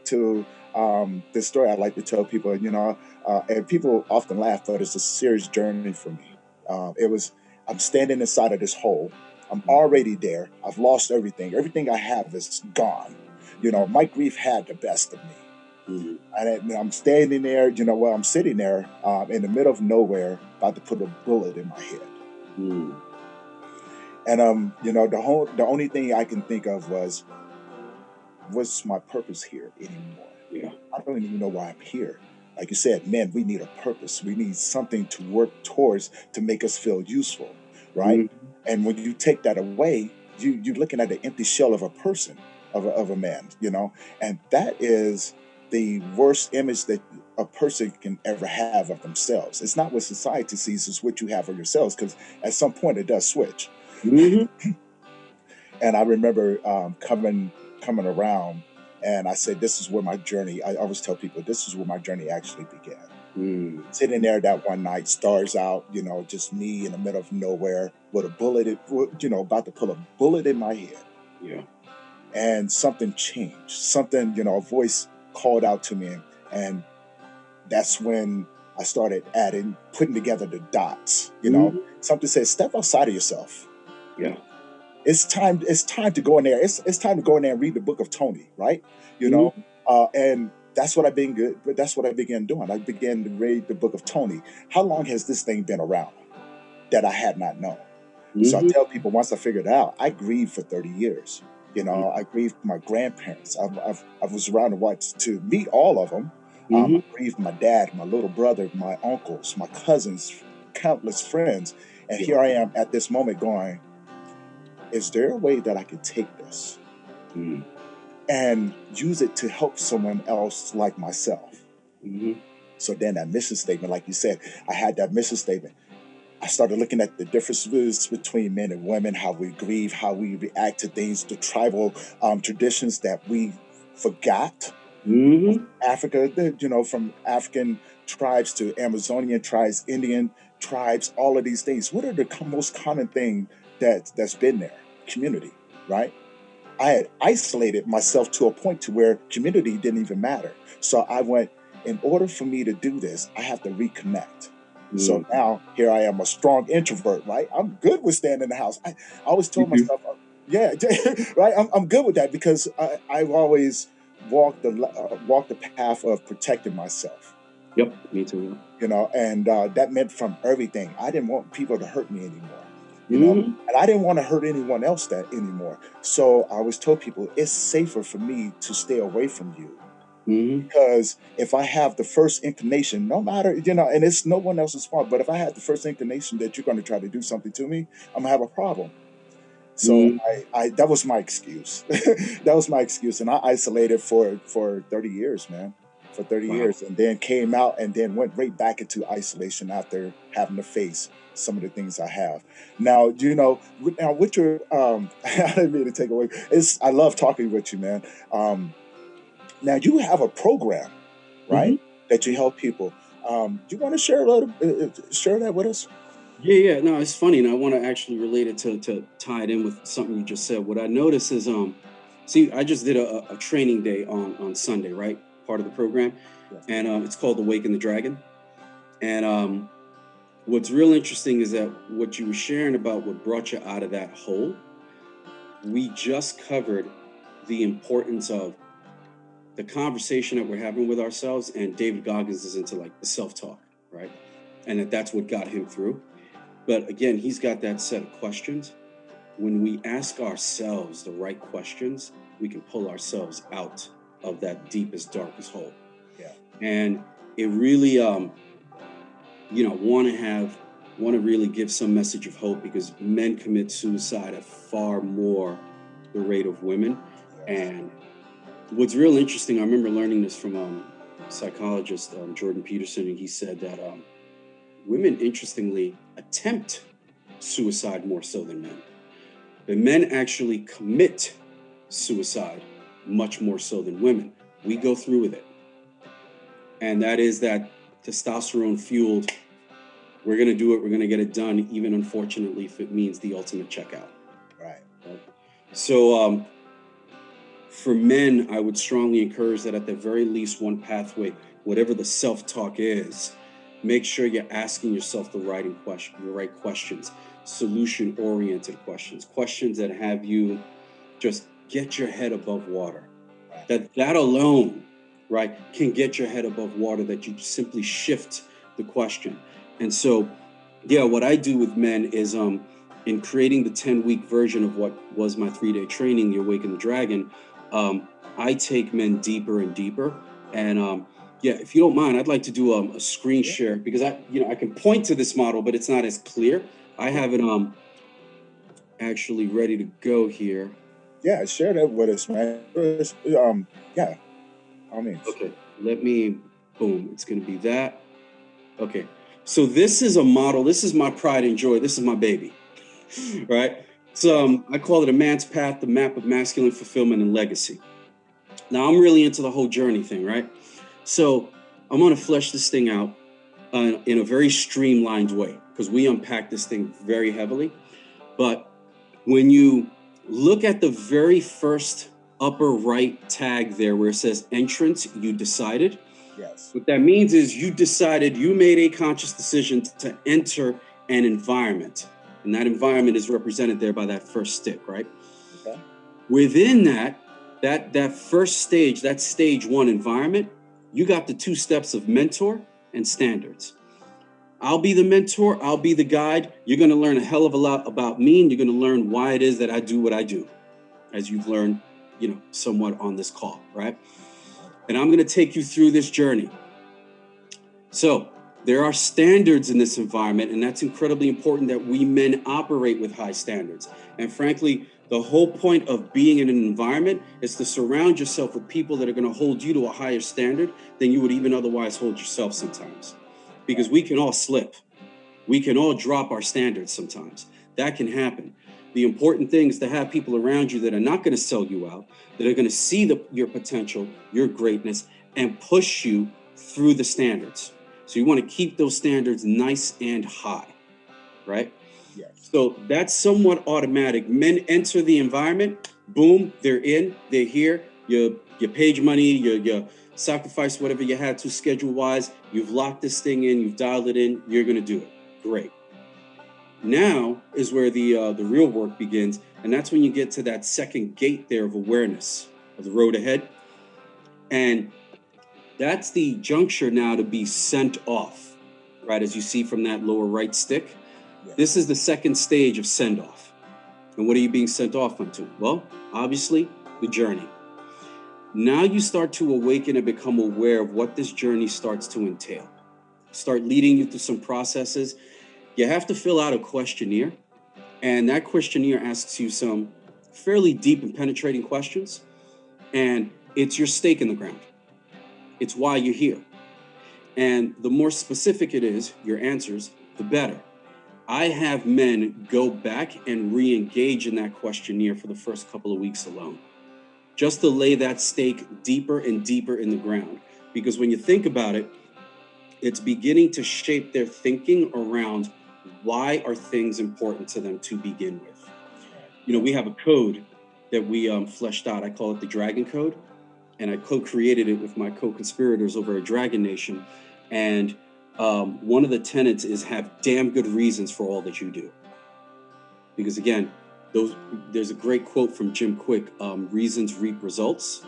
this story I like to tell people, and people often laugh, but it's a serious journey for me. I'm standing inside of this hole. I'm already there. I've lost everything. Everything I have is gone. My grief had the best of me. And I'm standing there, I'm sitting there in the middle of nowhere, about to put a bullet in my head. And the only thing I can think of was, what's my purpose here anymore? Yeah. I don't even know why I'm here. Like you said, men, we need a purpose. We need something to work towards to make us feel useful, right? And when you take that away, you're looking at the empty shell of a person, of a man, you know, and that is the worst image that a person can ever have of themselves. It's not what society sees; it's what you have of yourselves. Because at some point, it does switch. Hmm. And I remember coming around, and I said, "This is where my journey." I always tell people, "This is where my journey actually began." Mm. Sitting there that one night, stars out, you know, just me in the middle of nowhere with a bullet, you know, about to pull a bullet in my head, Yeah. and something changed. Something, you know, a voice called out to me, and that's when I started putting together the dots. You know, Hmm. something said, "Step outside of yourself. Yeah. It's time. It's time to go in there. It's time to go in there and read the book of Tony, right? You know, Hmm. and that's what I've been good. But that's what I began doing. I began to read the book of Tony. How long has this thing been around that I had not known? So I Hmm. tell people once I figured it out, I grieved for 30 years. You know, I grieved my grandparents. I was around to meet all of them. I Hmm. grieved my dad, my little brother, my uncles, my cousins, countless friends. And Yeah. here I am at this moment going, is there a way that I could take this Mm. and use it to help someone else like myself? Hmm. So then that mission statement, like you said, I had that mission statement. I started looking at the differences between men and women, how we grieve, how we react to things, the tribal traditions that we forgot. Hmm. Africa, you know, from African tribes to Amazonian tribes, Indian tribes, all of these things. What are the most common thing that's been there? Community, right? I had isolated myself to a point to where community didn't even matter. So I went, in order for me to do this, I have to reconnect. So Mm. now here I am, a strong introvert, right? I'm good with staying in the house. I always Me told too. myself, yeah, right. I'm good with that because I've always walked the path of protecting myself, Yep. Me too. you know, and that meant from everything. I didn't want people to hurt me anymore, you know, Hmm. and I didn't want to hurt anyone else that anymore. So I always told people it's safer for me to stay away from you Hmm. because if I have the first inclination, no matter, you know, and it's no one else's fault, but if I have the first inclination that you're going to try to do something to me, I'm gonna have a problem. So Hmm. I that was my excuse. That was my excuse, and I isolated for 30 years, man, for 30 Wow. years, and then came out and then went right back into isolation after having to face some of the things I have now. You know, now with your I didn't mean to take away. It's I love talking with you, man. Now you have a program, right, Hmm. that you help people. Do you want to share a little, share that with us? Yeah, yeah. No, it's funny, and I want to actually relate it to tie it in with something you just said. What I noticed is, see, I just did a training day on Sunday, right? Part of the program, Yes. and it's called Awaken the Dragon. And what's real interesting is that what you were sharing about what brought you out of that hole, we just covered the importance of the conversation that we're having with ourselves. And David Goggins is into like the self-talk, right? And that's what got him through. But again, he's got that set of questions. When we ask ourselves the right questions, we can pull ourselves out of that deepest, darkest hole. Yeah. And it really, want to really give some message of hope because men commit suicide at far more the rate of women. Yes. And what's real interesting, I remember learning this from psychologist Jordan Peterson, and he said that women, interestingly, attempt suicide more so than men. But men actually commit suicide much more so than women. We go through with it. And that is that testosterone fueled, we're going to do it, we're going to get it done, even unfortunately, if it means the ultimate checkout. Right. Right? So, for men, I would strongly encourage that at the very least, one pathway, whatever the self-talk is, make sure you're asking yourself the right questions, solution-oriented questions, questions that have you just get your head above water. Right. That alone, right, can get your head above water, that you simply shift the question. And so, yeah, what I do with men is in creating the 10-week version of what was my 3-day training, the Awaken the Dragon, I take men deeper and deeper. And yeah, if you don't mind, I'd like to do a screen Yeah. share because I can point to this model, but it's not as clear. I have it actually ready to go here. Yeah, share that with us, man. Yeah, all means. Okay, boom, it's going to be that. Okay, so this is a model. This is my pride and joy. This is my baby, right? So I call it a man's path, the map of masculine fulfillment and legacy. Now I'm really into the whole journey thing, right? So I'm going to flesh this thing out in a very streamlined way because we unpack this thing very heavily. But when you look at the very first upper right tag there where it says entrance, you decided. Yes. What that means is you decided, you made a conscious decision to enter an environment. And that environment is represented there by that first stick, right? Okay. Within that first stage, that stage one environment, you got the 2 steps of mentor and standards. I'll be the mentor, I'll be the guide. You're going to learn a hell of a lot about me, and you're going to learn why it is that I do what I do, as you've learned, somewhat on this call, right? And I'm going to take you through this journey. So there are standards in this environment, and that's incredibly important that we men operate with high standards. And frankly, the whole point of being in an environment is to surround yourself with people that are going to hold you to a higher standard than you would even otherwise hold yourself sometimes. Because we can all slip. We can all drop our standards sometimes. That can happen. The important thing is to have people around you that are not going to sell you out, that are going to see your potential, your greatness, and push you through the standards. So you want to keep those standards nice and high, right? Yes. So that's somewhat automatic. Men enter the environment, boom, they're in, they're here. You paid your money, you sacrifice whatever you had to schedule-wise. You've locked this thing in, you've dialed it in, you're going to do it. Great. Now is where the real work begins, and that's when you get to that second gate there of awareness of the road ahead. And that's the juncture now to be sent off, right? As you see from that lower right stick. Yes. This is the second stage of send off. And what are you being sent off onto? Well, obviously, the journey. Now you start to awaken and become aware of what this journey starts to entail. Start leading you through some processes. You have to fill out a questionnaire, and that questionnaire asks you some fairly deep and penetrating questions, and it's your stake in the ground. It's why you're here. And the more specific it is, your answers, the better. I have men go back and re-engage in that questionnaire for the first couple of weeks alone, just to lay that stake deeper and deeper in the ground. Because when you think about it, it's beginning to shape their thinking around why are things important to them to begin with. We have a code that we fleshed out. I call it the Dragon Code. And I co-created it with my co-conspirators over at Dragon Nation. And one of the tenets is have damn good reasons for all that you do. Because again, there's a great quote from Jim Quick, reasons reap results.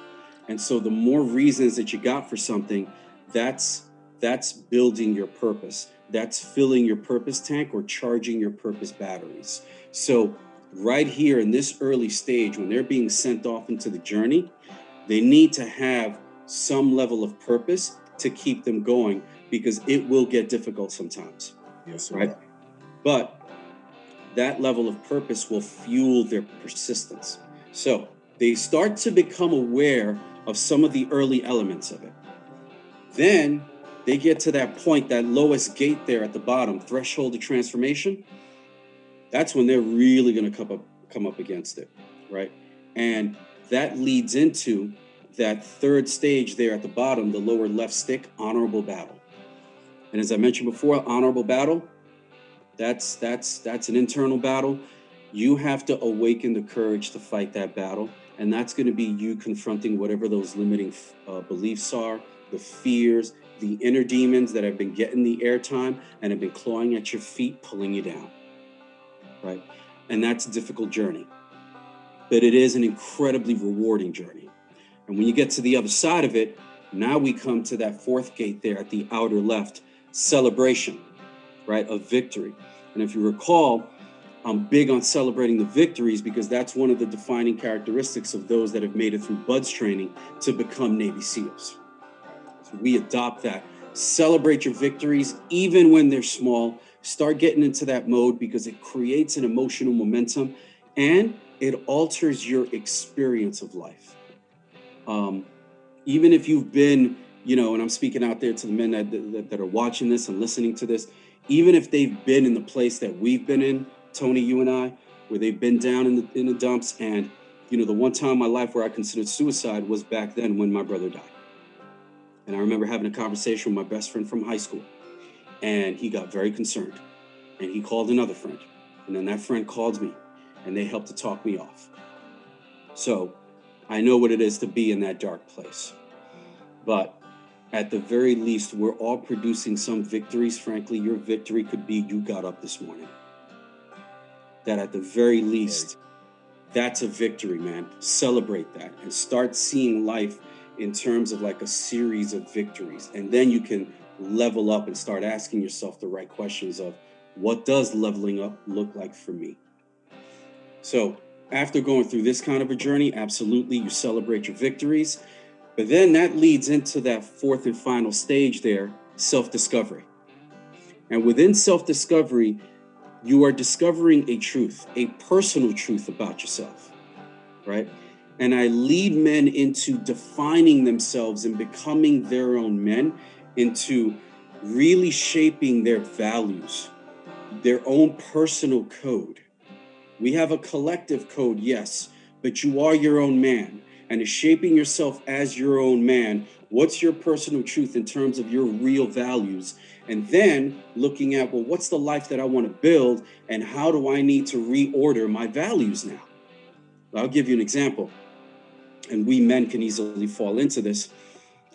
And so the more reasons that you got for something, that's building your purpose. That's filling your purpose tank or charging your purpose batteries. So right here in this early stage, when they're being sent off into the journey, they need to have some level of purpose to keep them going, because it will get difficult sometimes. Yes, right? will. But that level of purpose will fuel their persistence. So they start to become aware of some of the early elements of it. Then they get to that point, that lowest gate there at the bottom, threshold of transformation. That's when they're really going to come up against it, right? And that leads into that third stage there at the bottom, the lower left stick, honorable battle. And as I mentioned before, honorable battle, that's an internal battle. You have to awaken the courage to fight that battle. And that's going to be you confronting whatever those limiting beliefs are, the fears, the inner demons that have been getting the airtime and have been clawing at your feet, pulling you down, right? And that's a difficult journey, but it is an incredibly rewarding journey. And when you get to the other side of it, now we come to that fourth gate there at the outer left, celebration, right, of victory. And if you recall, I'm big on celebrating the victories because that's one of the defining characteristics of those that have made it through BUDS training to become Navy SEALs. So we adopt that. Celebrate your victories, even when they're small. Start getting into that mode because it creates an emotional momentum and it alters your experience of life. Even if you've been, and I'm speaking out there to the men that are watching this and listening to this, even if they've been in the place that we've been in, Tony, you and I, where they've been down in the dumps. And, the one time in my life where I considered suicide was back then when my brother died. And I remember having a conversation with my best friend from high school, and he got very concerned, and he called another friend, and then that friend called me, and they helped to talk me off. So I know what it is to be in that dark place. But at the very least, we're all producing some victories. Frankly, your victory could be you got up this morning. That at the very least, that's a victory, man. Celebrate that and start seeing life in terms of like a series of victories. And then you can level up and start asking yourself the right questions of, what does leveling up look like for me? So after going through this kind of a journey, absolutely, you celebrate your victories. But then that leads into that fourth and final stage there, self-discovery. And within self-discovery, you are discovering a truth, a personal truth about yourself, right? And I lead men into defining themselves and becoming their own men, into really shaping their values, their own personal code. We have a collective code, yes, but you are your own man. And is shaping yourself as your own man. What's your personal truth in terms of your real values? And then looking at, well, what's the life that I want to build? And how do I need to reorder my values now? I'll give you an example. And we men can easily fall into this.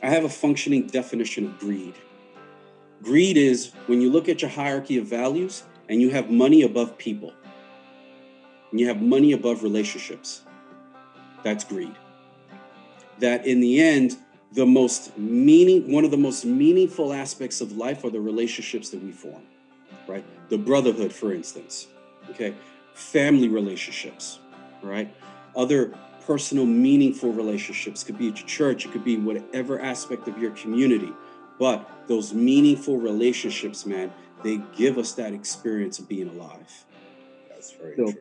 I have a functioning definition of greed. Greed is when you look at your hierarchy of values and you have money above people. And you have money above relationships. That's greed. That in the end, one of the most meaningful aspects of life are the relationships that we form, right? The brotherhood, for instance, okay? Family relationships, right? Other personal, meaningful relationships. Could be at your church, it could be whatever aspect of your community. But those meaningful relationships, man, they give us that experience of being alive. That's very true.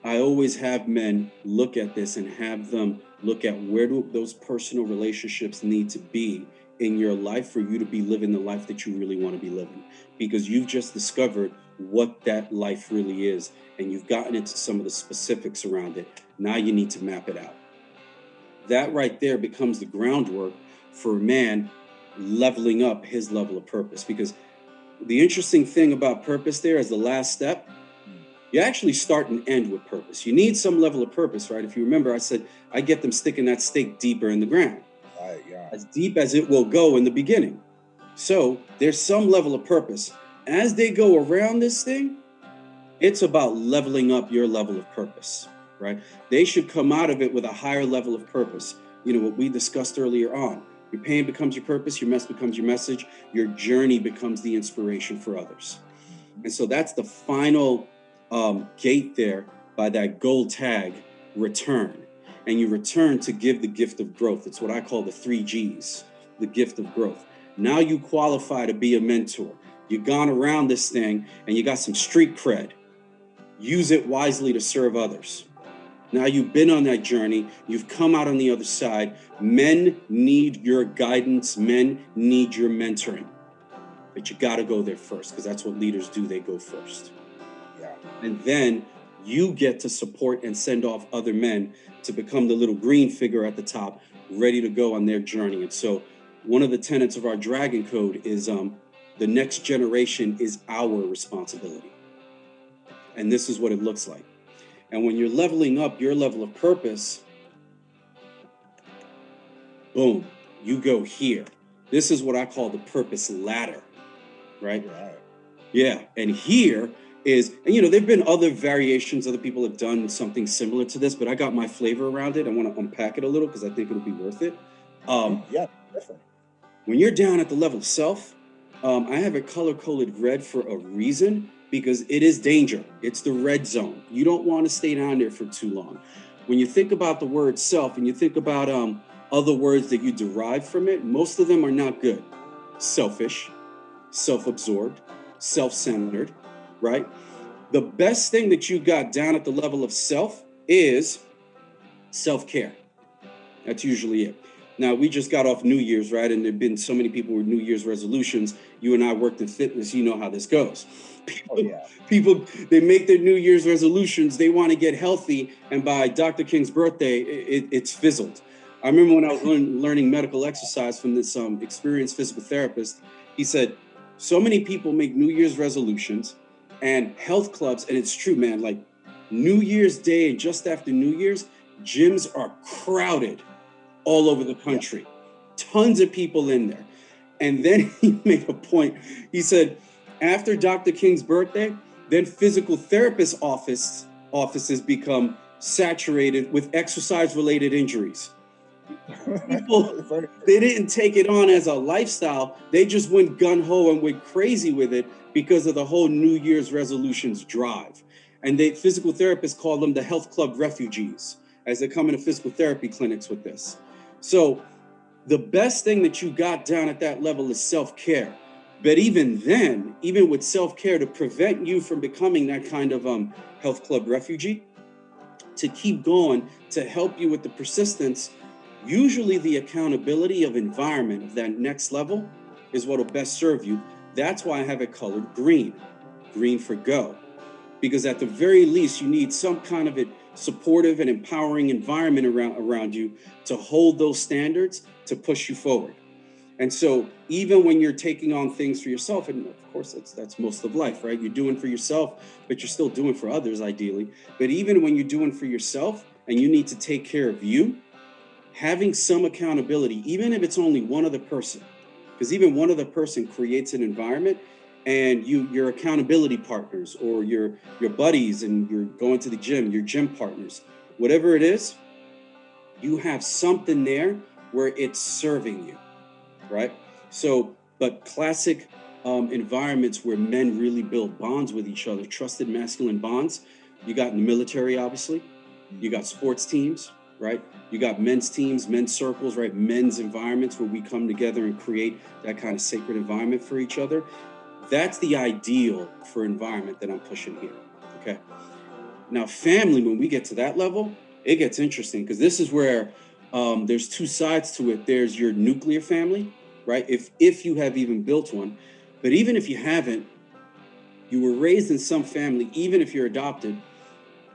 I always have men look at this and have them look at where do those personal relationships need to be in your life for you to be living the life that you really want to be living. Because you've just discovered what that life really is, and you've gotten into some of the specifics around it. Now you need to map it out. That right there becomes the groundwork for a man leveling up his level of purpose. Because the interesting thing about purpose there as the last step, you actually start and end with purpose. You need some level of purpose, right? If you remember, I said, I get them sticking that stake deeper in the ground. Right, yeah. As deep as it will go in the beginning. So there's some level of purpose. As they go around this thing, it's about leveling up your level of purpose, right? They should come out of it with a higher level of purpose. What we discussed earlier on. Your pain becomes your purpose, your mess becomes your message, your journey becomes the inspiration for others. And so that's the final gate there by that gold tag, return. And you return to give the gift of growth. It's what I call the 3 G's, the gift of growth. Now you qualify to be a mentor. You've gone around this thing and you got some street cred. Use it wisely to serve others. Now you've been on that journey. You've come out on the other side. Men need your guidance. Men need your mentoring. But you got to go there first, because that's what leaders do. They go first. Yeah. And then you get to support and send off other men to become the little green figure at the top, ready to go on their journey. And so one of the tenets of our Dragon Code is the next generation is our responsibility. And this is what it looks like. And when you're leveling up your level of purpose, boom, you go here. This is what I call the purpose ladder, right? Right. Yeah, and here is, and there've been other variations, other people have done something similar to this, but I got my flavor around it. I want to unpack it a little because I think it'll be worth it. Yeah, definitely. When you're down at the level of self, I have it color-coded red for a reason, because it is danger. It's the red zone. You don't want to stay down there for too long. When you think about the word self and you think about other words that you derive from it, most of them are not good. Selfish, self-absorbed, self-centered, right? The best thing that you got down at the level of self is self-care. That's usually it. Now, we just got off New Year's, right? And there've been so many people with New Year's resolutions. You and I worked in fitness. You know how this goes. People, they make their New Year's resolutions. They want to get healthy. And by Dr. King's birthday, it's fizzled. I remember when I was learning medical exercise from this experienced physical therapist. He said, so many people make New Year's resolutions and health clubs. And it's true, man. Like New Year's Day and just after New Year's, gyms are crowded all over the country. Tons of people in there. And then he made a point. He said, after Dr. King's birthday, then physical therapist offices become saturated with exercise-related injuries. People, they didn't take it on as a lifestyle. They just went gung-ho and went crazy with it because of the whole New Year's resolutions drive. And physical therapists call them the health club refugees as they come into physical therapy clinics with this. So the best thing that you got down at that level is self-care. But even then, even with self-care, to prevent you from becoming that kind of health club refugee, to keep going, to help you with the persistence, usually the accountability of environment of that next level is what will best serve you. That's why I have it colored green for go. Because at the very least, you need some kind of supportive and empowering environment around you to hold those standards, to push you forward. And so even when you're taking on things for yourself, and of course that's most of life, right? You're doing for yourself, but you're still doing for others ideally. But even when you're doing for yourself and you need to take care of you, having some accountability, even if it's only one other person, because even one other person creates an environment, and your accountability partners or your buddies, and you're going to the gym, your gym partners, whatever it is, you have something there where it's serving you, right? So, but classic environments where men really build bonds with each other, trusted masculine bonds, you got in the military, obviously, you got sports teams, right? You got men's teams, men's circles, right? Men's environments where we come together and create that kind of sacred environment for each other. That's the ideal for environment that I'm pushing here, okay? Now, family, when we get to that level, it gets interesting because this is where there's two sides to it. There's your nuclear family, right? If you have even built one, but even if you haven't, you were raised in some family, even if you're adopted.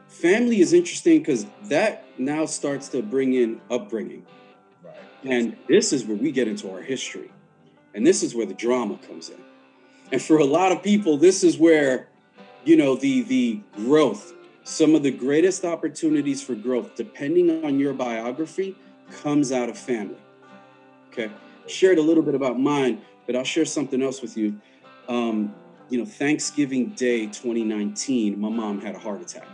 Family is interesting because that now starts to bring in upbringing. Right. And this is where we get into our history. And this is where the drama comes in. And for a lot of people, this is where, the growth, some of the greatest opportunities for growth, depending on your biography, comes out of family. Okay. Shared a little bit about mine, but I'll share something else with you. Thanksgiving Day 2019, my mom had a heart attack.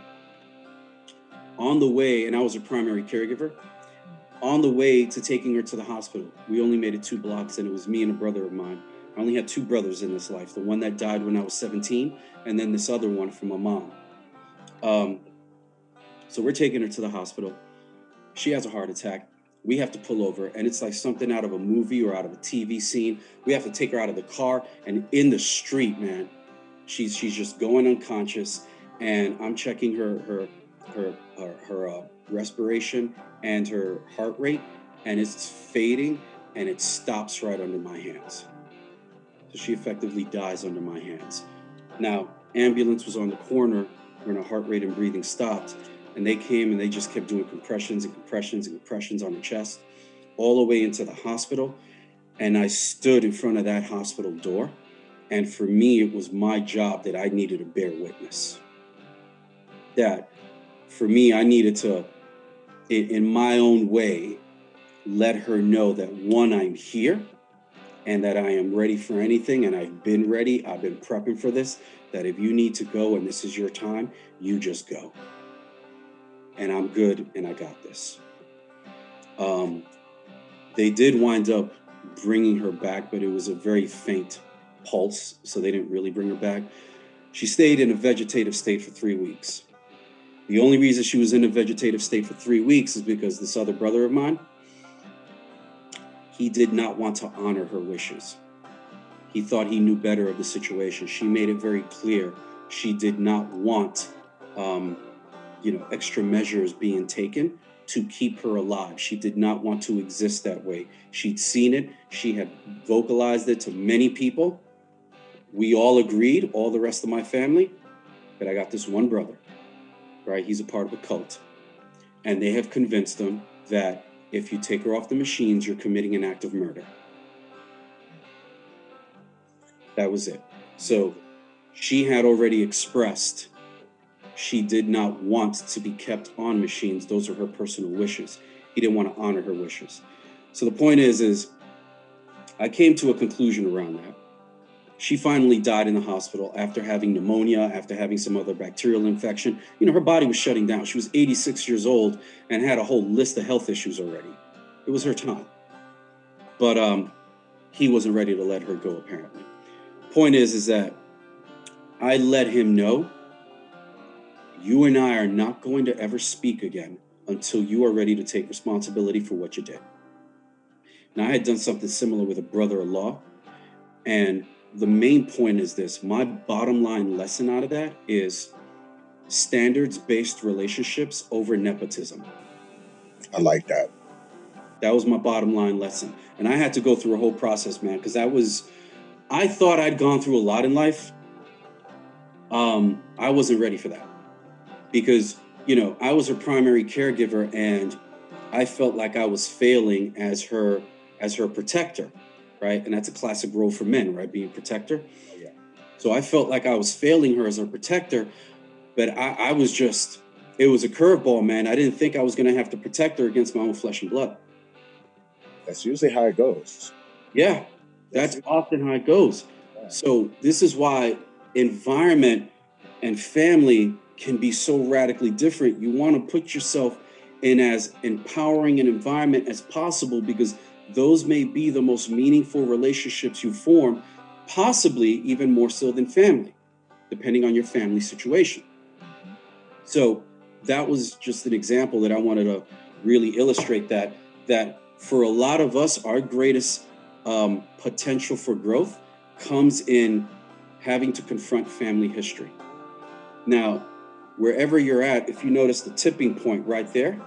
On the way, and I was her primary caregiver, on the way to taking her to the hospital, we only made it 2 blocks, and it was me and a brother of mine. I only had 2 brothers in this life, the one that died when I was 17, and then this other one from my mom. So we're taking her to the hospital. She has a heart attack. We have to pull over, and it's like something out of a movie or out of a TV scene. We have to take her out of the car, and in the street, man, she's just going unconscious, and I'm checking her respiration and her heart rate, and it's fading, and it stops right under my hands. So she effectively dies under my hands. Now, ambulance was on the corner when her heart rate and breathing stopped, and they came and they just kept doing compressions and compressions and compressions on her chest all the way into the hospital. And I stood in front of that hospital door, and for me, it was my job that I needed to bear witness. That for me, I needed to, in my own way, let her know that, one, I'm here and that I am ready for anything, and I've been ready. I've been prepping for this, that if you need to go and this is your time, you just go. And I'm good, and I got this. They did wind up bringing her back, but it was a very faint pulse, so they didn't really bring her back. She stayed in a vegetative state for 3 weeks. The only reason she was in a vegetative state for 3 weeks is because this other brother of mine, he did not want to honor her wishes. He thought he knew better of the situation. She made it very clear she did not want extra measures being taken to keep her alive. She did not want to exist that way. She'd seen it. She had vocalized it to many people. We all agreed, all the rest of my family, that I got this one brother, right? He's a part of a cult. And they have convinced him that if you take her off the machines, you're committing an act of murder. That was it. So she had already expressed she did not want to be kept on machines. Those are her personal wishes. He didn't want to honor her wishes. So the point is I came to a conclusion around that. She finally died in the hospital after having pneumonia, after having some other bacterial infection. Her body was shutting down. She was 86 years old and had a whole list of health issues already. It was her time. But he wasn't ready to let her go, apparently. Point is that I let him know, you and I are not going to ever speak again until you are ready to take responsibility for what you did. Now, I had done something similar with a brother-in-law, and the main point is this. My bottom line lesson out of that is standards-based relationships over nepotism. I like that. That was my bottom line lesson. And I had to go through a whole process, man, because I thought I'd gone through a lot in life. I wasn't ready for that because, I was her primary caregiver and I felt like I was failing as her protector, right? And that's a classic role for men, right? Being a protector. Oh, yeah. So I felt like I was failing her as her protector, but I was just, it was a curveball, man. I didn't think I was going to have to protect her against my own flesh and blood. That's usually how it goes. Yeah, that's often how it goes. Yeah. So this is why environment and family can be so radically different. You want to put yourself in as empowering an environment as possible because those may be the most meaningful relationships you form, possibly even more so than family, depending on your family situation. So that was just an example that I wanted to really illustrate that for a lot of us, our greatest potential for growth comes in having to confront family history. Now, wherever you're at, if you notice the tipping point right there,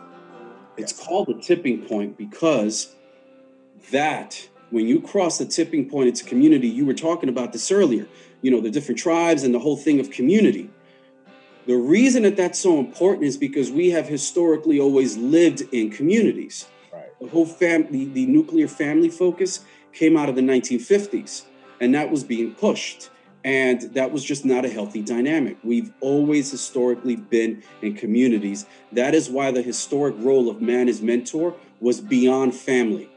it's called the tipping point because that when you cross the tipping point, it's community. You were talking about this earlier, the different tribes and the whole thing of community. The reason that that's so important is because we have historically always lived in communities. Right. The whole family, the nuclear family focus came out of the 1950s, and that was being pushed. And that was just not a healthy dynamic. We've always historically been in communities. That is why the historic role of man as mentor was beyond family.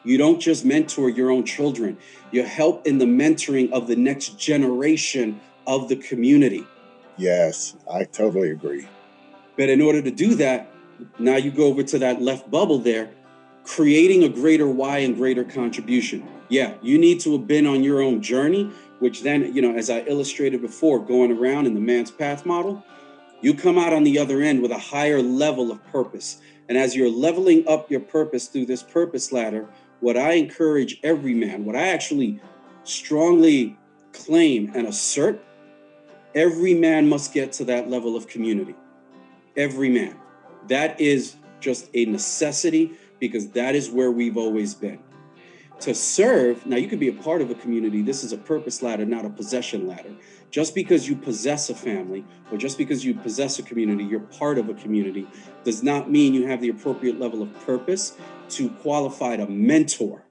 You don't just mentor your own children. You help in the mentoring of the next generation of the community. Yes, I totally agree. But in order to do that, now you go over to that left bubble there, creating a greater why and greater contribution. Yeah, you need to have been on your own journey, which then, as I illustrated before, going around in the man's path model, you come out on the other end with a higher level of purpose. And as you're leveling up your purpose through this purpose ladder, what I encourage every man, what I actually strongly claim and assert, every man must get to that level of community. Every man. That is just a necessity because that is where we've always been. To serve, now you could be a part of a community. This is a purpose ladder, not a possession ladder. Just because you possess a family or just because you possess a community, you're part of a community, does not mean you have the appropriate level of purpose to qualify to mentor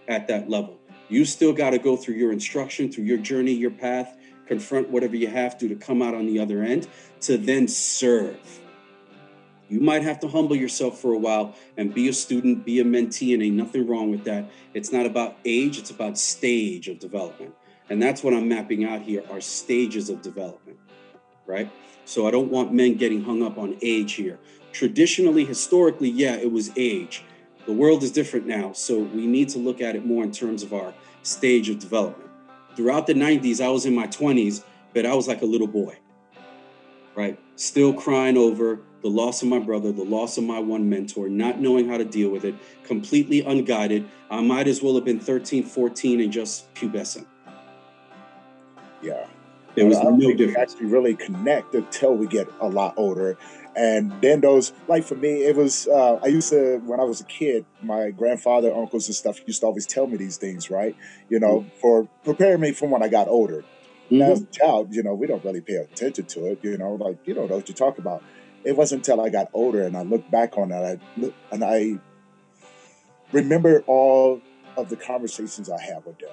at that level. You still got to go through your instruction, through your journey, your path, confront whatever you have to come out on the other end to then serve. You might have to humble yourself for a while and be a student, be a mentee, and ain't nothing wrong with that. It's not about age, it's about stage of development. And that's what I'm mapping out here, are stages of development, right? So I don't want men getting hung up on age here. Traditionally, historically, yeah, it was age. The world is different now, so we need to look at it more in terms of our stage of development. Throughout the 90s, I was in my 20s, but I was like a little boy, right? Still crying over the loss of my brother, the loss of my one mentor, not knowing how to deal with it, completely unguided. I might as well have been 13, 14 and just pubescent. Yeah. There was I don't no think we difference. actually really connect until we get a lot older. And then those, like for me, it was, I used to, when I was a kid, my grandfather, uncles, and stuff used to always tell me these things, right? For preparing me for when I got older. Now, as Mm-hmm. a child, we don't really pay attention to it, like, you don't know what you talk about. It wasn't until I got older and I look back on that, and I remember all of the conversations I had with them.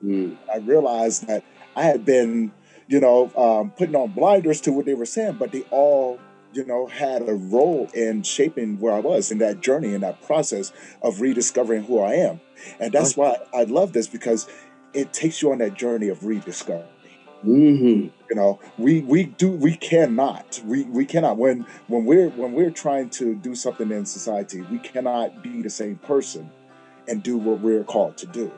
Mm. I realized that I had been, putting on blinders to what they were saying, but they all, had a role in shaping where I was in that journey, in that process of rediscovering who I am. And that's Right. why I love this, because it takes you on that journey of rediscovery. Mm-hmm. We cannot, when we're trying to do something in society, we cannot be the same person and do what we're called to do.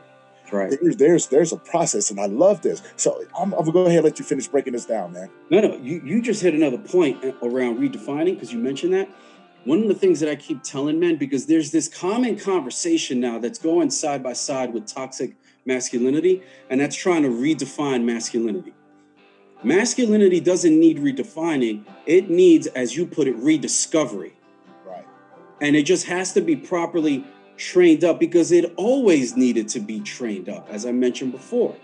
Right. There's a process, and I love this. So I'm gonna go ahead and let you finish breaking this down, man. No, you just hit another point around redefining, because you mentioned that. One of the things that I keep telling men, because there's this common conversation now that's going side by side with toxic masculinity, and that's trying to redefine masculinity. Masculinity doesn't need redefining. It needs, as you put it, rediscovery. Right. And it just has to be properly trained up, because it always needed to be trained up, as I mentioned before,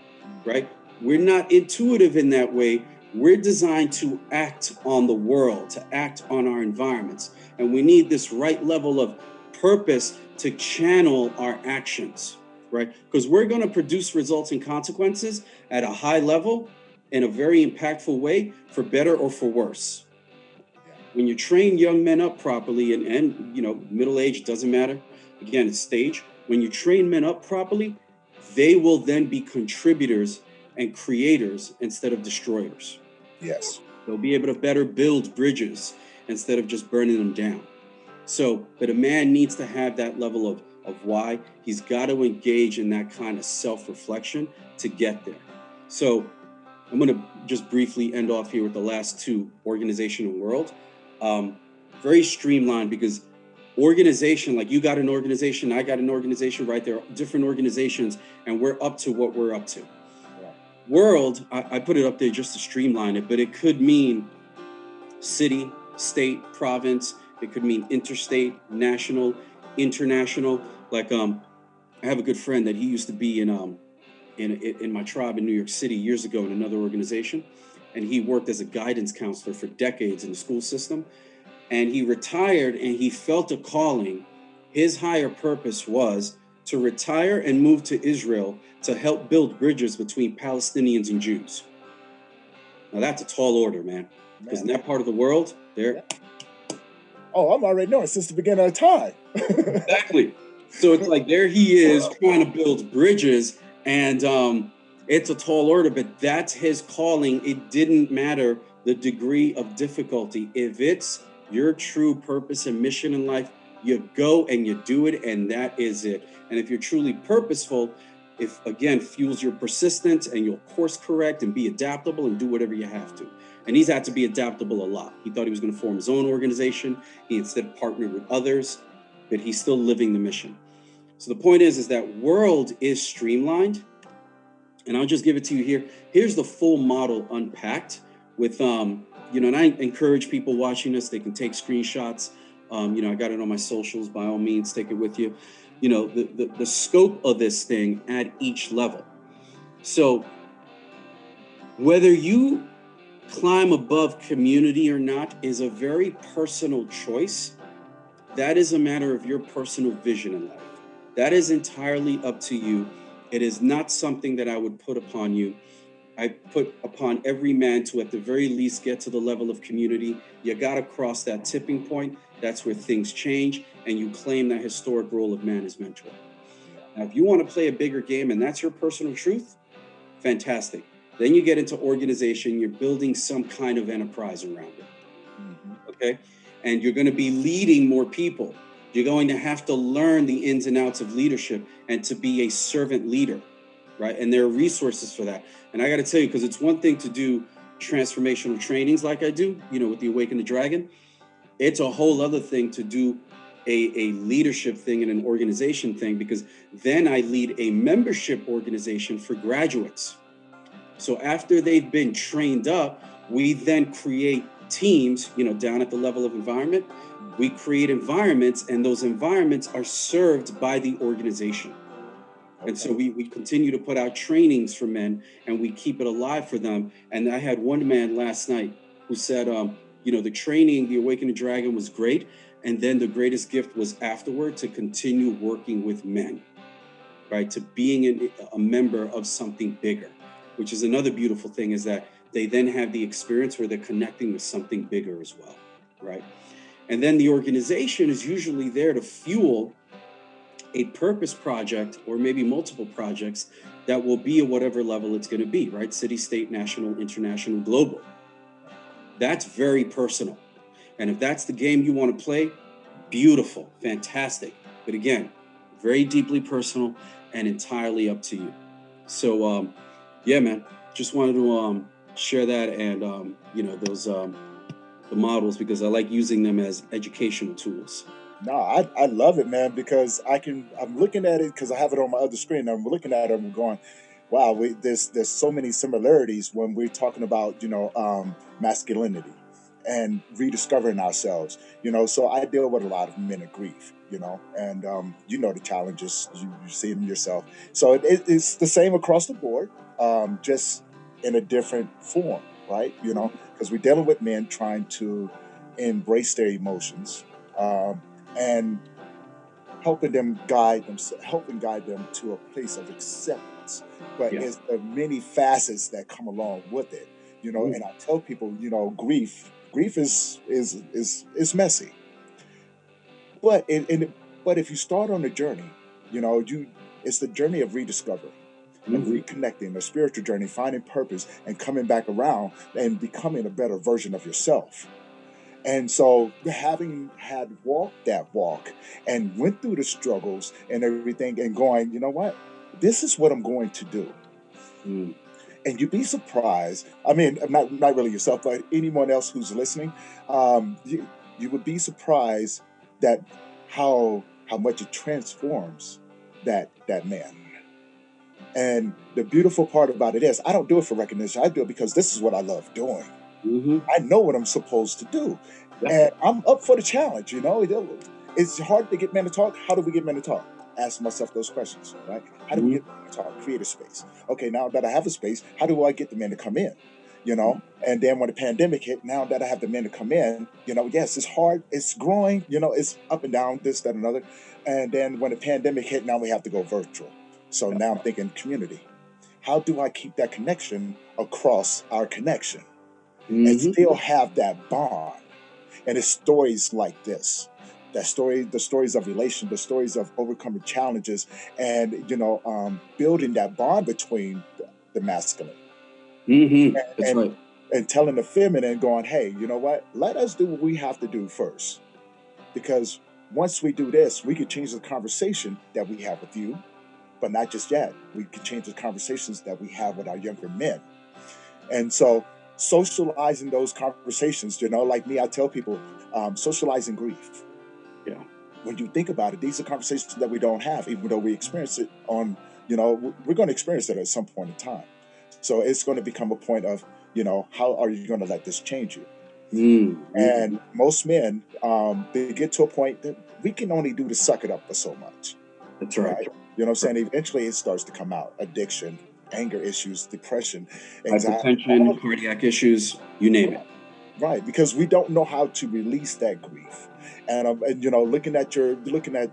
right? We're not intuitive in that way. We're designed to act on the world, to act on our environments. And we need this right level of purpose to channel our actions, right? Because we're going to produce results and consequences at a high level in a very impactful way, for better or for worse. When you train young men up properly, and middle age, doesn't matter. Again, it's stage. When you train men up properly, they will then be contributors and creators instead of destroyers. Yes. They'll be able to better build bridges instead of just burning them down. So, but a man needs to have that level of why. He's got to engage in that kind of self-reflection to get there. So I'm going to just briefly end off here with the last two: organization and world. Very streamlined, because organization, like you got an organization, I got an organization, right? There are different organizations, and we're up to what we're up to. Yeah. World, I put it up there just to streamline it, but it could mean city, state, province. It could mean interstate, national, international. Like I have a good friend that he used to be in my tribe in New York City years ago in another organization, and he worked as a guidance counselor for decades in the school system. And he retired, and he felt a calling. His higher purpose was to retire and move to Israel to help build bridges between Palestinians and Jews. Now that's a tall order, man. Because in that part of the world, Yeah. Oh, I'm already knowing since the beginning of time. Exactly. So it's like, there he is trying to build bridges, and it's a tall order, but that's his calling. It didn't matter the degree of difficulty. If it's your true purpose and mission in life, you go and you do it, and that is it. And if you're truly purposeful, if again fuels your persistence, and you'll course correct and be adaptable and do whatever you have to. And he's had to be adaptable a lot. He thought he was going to form his own organization. He instead partnered with others, but he's still living the mission. So the point is that world is streamlined, and I'll just give it to you here. Here's the full model unpacked with, and I encourage people watching this, they can take screenshots. I got it on my socials. By all means, take it with you. The scope of this thing at each level. So whether you climb above community or not is a very personal choice. That is a matter of your personal vision in life. That is entirely up to you. It is not something that I would put upon you. I put upon every man to, at the very least, get to the level of community. You got to cross that tipping point. That's where things change, and you claim that historic role of man as mentor. Now, if you want to play a bigger game and that's your personal truth, fantastic. Then you get into organization. You're building some kind of enterprise around it. Okay? And you're going to be leading more people. You're going to have to learn the ins and outs of leadership and to be a servant leader, right? And there are resources for that. And I got to tell you, because it's one thing to do transformational trainings like I do, with the Awaken the Dragon. It's a whole other thing to do a leadership thing and an organization thing, because then I lead a membership organization for graduates. So after they've been trained up, we then create teams, down at the level of environment. We create environments, and those environments are served by the organization. And so we continue to put out trainings for men, and we keep it alive for them. And I had one man last night who said, the training, the Awakening Dragon, was great. And then the greatest gift was afterward to continue working with men, right? To being a member of something bigger, which is another beautiful thing, is that they then have the experience where they're connecting with something bigger as well, right? And then the organization is usually there to fuel a purpose project, or maybe multiple projects, that will be at whatever level it's going to be, right? City, state, national, international, global. That's very personal. And if that's the game you want to play, beautiful, fantastic. But again, very deeply personal and entirely up to you. So, yeah, man, just wanted to share that, and, those the models, because I like using them as educational tools. No, I love it, man, because I'm looking at it because I have it on my other screen. I'm looking at it and we're going, wow, there's so many similarities when we're talking about, masculinity and rediscovering ourselves, So I deal with a lot of men of grief, and the challenges, you see them yourself. So it's the same across the board, just in a different form, right? Because we're dealing with men trying to embrace their emotions. And helping guide them to a place of acceptance. But Yeah. it's the many facets that come along with it, Mhm. And I tell people, grief is messy, but if you start on the journey, it's the journey of rediscovery and Mhm. reconnecting, a spiritual journey, finding purpose and coming back around and becoming a better version of yourself. And so, having had walked that walk and went through the struggles and everything, and going, you know what, this is what I'm going to do. Mm. And you'd be surprised. I mean, not really yourself, but anyone else who's listening. You would be surprised that how much it transforms that man. And the beautiful part about it is, I don't do it for recognition. I do it because this is what I love doing. Mhm. I know what I'm supposed to do. Yeah. And I'm up for the challenge. It's hard to get men to talk. How do we get men to talk? Ask myself those questions, right? How do we Mhm. get men to talk? Create a space. Okay, now that I have a space, how do I get the men to come in? And then when the pandemic hit, now that I have the men to come in, yes, it's hard, it's growing, it's up and down, this, that, and another. And then when the pandemic hit, now we have to go virtual. So Yeah. now I'm thinking community. How do I keep that connection across our connection and Mhm. still have that bond? And it's stories like this, the stories of relation, the stories of overcoming challenges, and building that bond between the masculine Mhm. That's and right. and telling the feminine, going, hey, you know what? Let us do what we have to do first, because once we do this, we could change the conversation that we have with you, but not just yet. We could change the conversations that we have with our younger men. And so socializing those conversations, like me, I tell people, socializing grief. Yeah. When you think about it, these are conversations that we don't have, even though we experience it we're going to experience it at some point in time. So it's going to become a point of, how are you going to let this change you? Mhm. And most men, they get to a point that we can only do to suck it up for so much, That's right. right? You know what I'm saying? Eventually it starts to come out: addiction, anger issues, depression, anxiety, Hypertension, cardiac issues, you name it. right, because we don't know how to release that grief. And looking at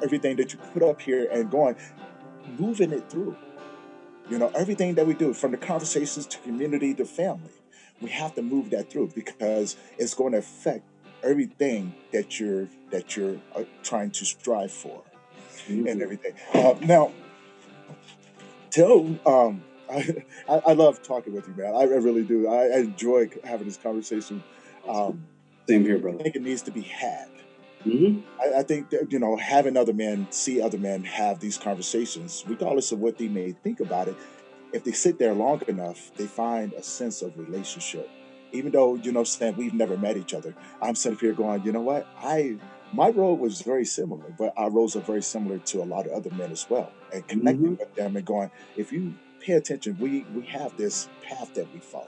everything that you put up here and going, moving it through. Everything that we do, from the conversations to community to family, we have to move that through, because it's going to affect everything that you're trying to strive for and Mhm. everything. Now, tell I love talking with you, man. I really do. I enjoy having this conversation. Awesome. Um, Same here, I brother. think it needs to be had. Mhm. I think that, having other men see other men have these conversations, regardless of what they may think about it, if they sit there long enough, they find a sense of relationship. Even though, Stan, we've never met each other, I'm sitting here going, you know what? My role was very similar, but our roles are very similar to a lot of other men as well. And connecting Mhm. with them and going, if you pay attention. We have this path that we follow.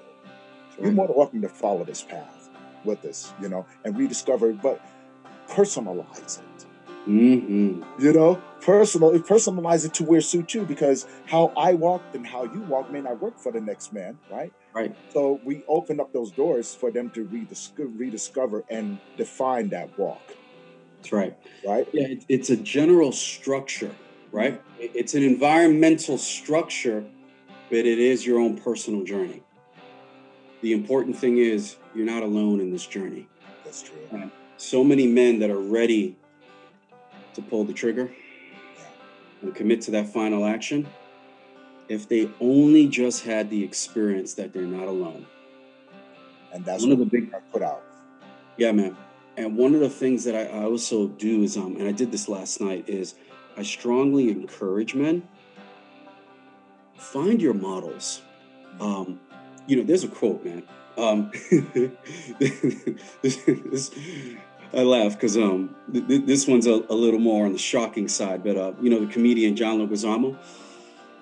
You're Right. more than welcome to follow this path with us, and rediscover it, but personalize it. Mm-hmm. Personalize it to where it suits you, because how I walked and how you walk may not work for the next man, right? Right. So we open up those doors for them to rediscover and define that walk, That's right. right? Yeah, it's a general structure, right? It's an environmental structure, but it is your own personal journey. The important thing is you're not alone in this journey. That's true. And so many men that are ready to pull the trigger and commit to that final action, if they only just had the experience that they're not alone. And that's One of what the big, I put out. yeah, man. And one of the things that I also do is, and I did this last night, is I strongly encourage men, find your models. There's a quote, man. I laugh because this one's a little more on the shocking side, but the comedian John Leguizamo,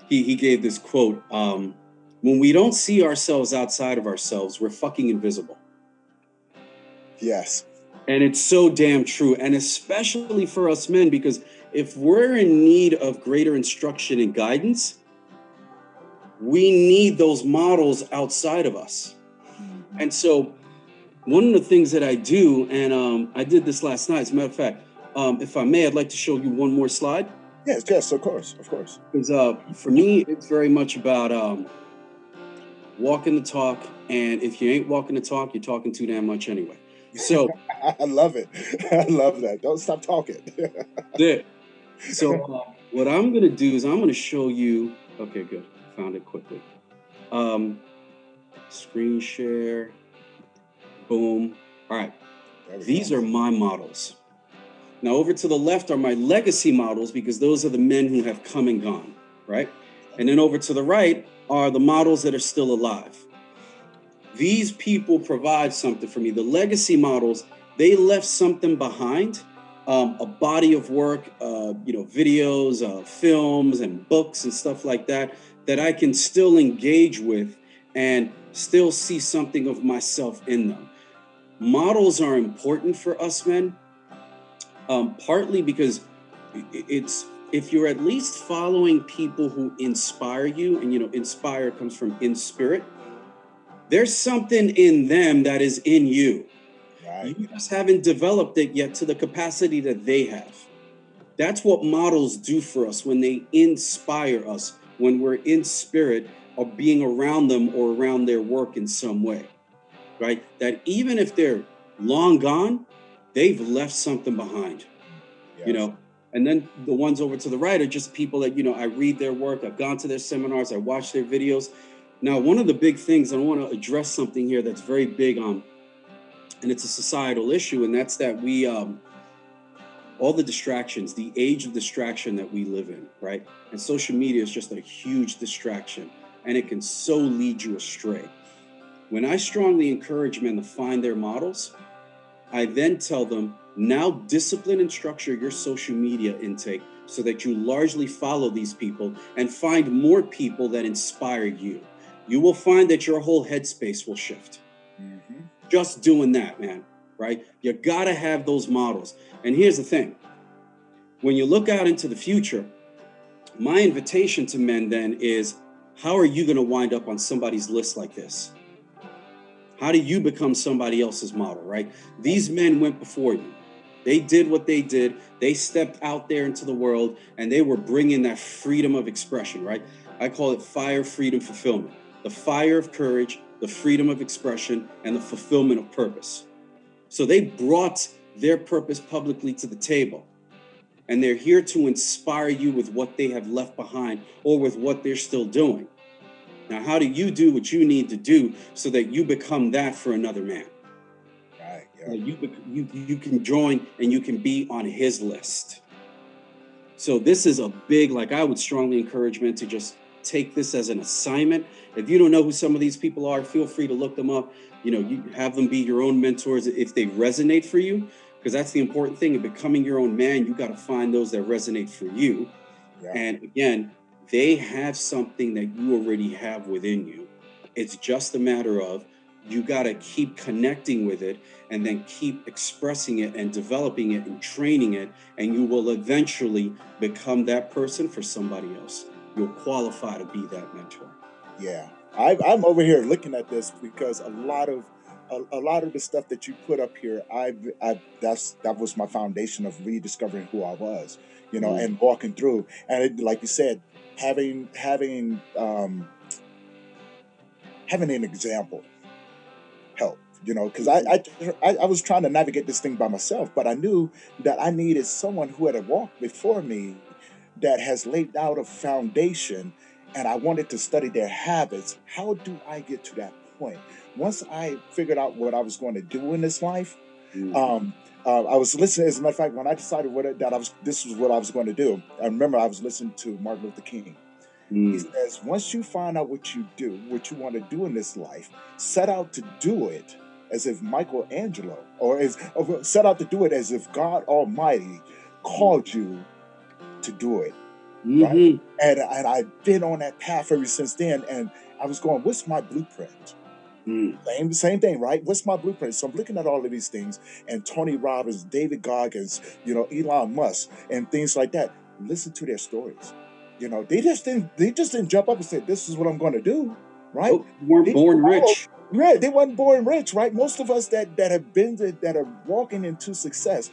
he gave this quote: "When we don't see ourselves outside of ourselves, we're fucking invisible." Yes. And it's so damn true, and especially for us men, because if we're in need of greater instruction and guidance, we need those models outside of us. And so one of the things that I do, and I did this last night, as a matter of fact, if I may, I'd like to show you one more slide. Yes, of course. Because for me, it's very much about walking the talk. And if you ain't walking the talk, you're talking too damn much anyway. So I love it. I love that. Don't stop talking. yeah. So what I'm going to do is I'm going to show you. Okay, good. Found it quickly. Screen share. Boom. All right. These are my models. Now over to the left are my legacy models, because those are the men who have come and gone, right? And then over to the right are the models that are still alive. These people provide something for me. The legacy models, they left something behind, a body of work, videos, films and books and stuff like that I can still engage with and still see something of myself in them. Models are important for us men, partly because it's, if you're at least following people who inspire you, and inspire comes from in spirit, there's something in them that is in you. Right. You just haven't developed it yet to the capacity that they have. That's what models do for us when they inspire us, when we're in spirit or being around them or around their work in some way, right? That even if they're long gone, they've left something behind, Yes. And then the ones over to the right are just people that, I read their work, I've gone to their seminars, I watch their videos. Now, one of the big things, I want to address something here that's very big on, and it's a societal issue, and that's that we, all the distractions, the age of distraction that we live in, right? And social media is just a huge distraction, and it can so lead you astray. When I strongly encourage men to find their models, I then tell them, now discipline and structure your social media intake so that you largely follow these people and find more people that inspire you. You will find that your whole headspace will shift. Mm-hmm. Just doing that, man, right? You gotta have those models. And here's the thing. When you look out into the future, my invitation to men then is, how are you gonna wind up on somebody's list like this? How do you become somebody else's model, right? These men went before you. They did what they did. They stepped out there into the world, and they were bringing that freedom of expression, right? I call it fire, freedom, fulfillment. The fire of courage, the freedom of expression, and the fulfillment of purpose. So they brought their purpose publicly to the table, and they're here to inspire you with what they have left behind or with what they're still doing. Now, how do you do what you need to do so that you become that for another man? Right. Yeah. You can join and you can be on his list. So this is a big, I would strongly encourage men to just take this as an assignment. If you don't know who some of these people are, feel free to look them up. You have them be your own mentors if they resonate for you, because that's the important thing. In becoming your own man, you got to find those that resonate for you. Yeah. And again, they have something that you already have within you. It's just a matter of you got to keep connecting with it and then keep expressing it and developing it and training it. And you will eventually become that person for somebody else. You'll qualify to be that mentor. Yeah, I'm over here looking at this because a lot of the stuff that you put up here, that was my foundation of rediscovering who I was, Mm. and walking through, and like you said, having having an example helped, because I was trying to navigate this thing by myself, but I knew that I needed someone who had walked before me that has laid out a foundation, and I wanted to study their habits. How do I get to that point? Once I figured out what I was going to do in this life, Mm. um, I was listening. As a matter of fact, when I decided that this was what I was going to do, I remember I was listening to Martin Luther King. He Mm. says, once you find out what you do, what you want to do in this life, set out to do it as if Michelangelo, or set out to do it as if God Almighty called you to do it, right? Mm-hmm. And I've been on that path ever since then. And I was going, what's my blueprint? Mm. Same thing, right? What's my blueprint? So I'm looking at all of these things, and Tony Robbins, David Goggins, Elon Musk, and things like that. Listen to their stories. They just didn't jump up and say, "This is what I'm going to do," right? Nope, you weren't They born followed. rich. Right, they wasn't born rich, right? Most of us that are walking into success,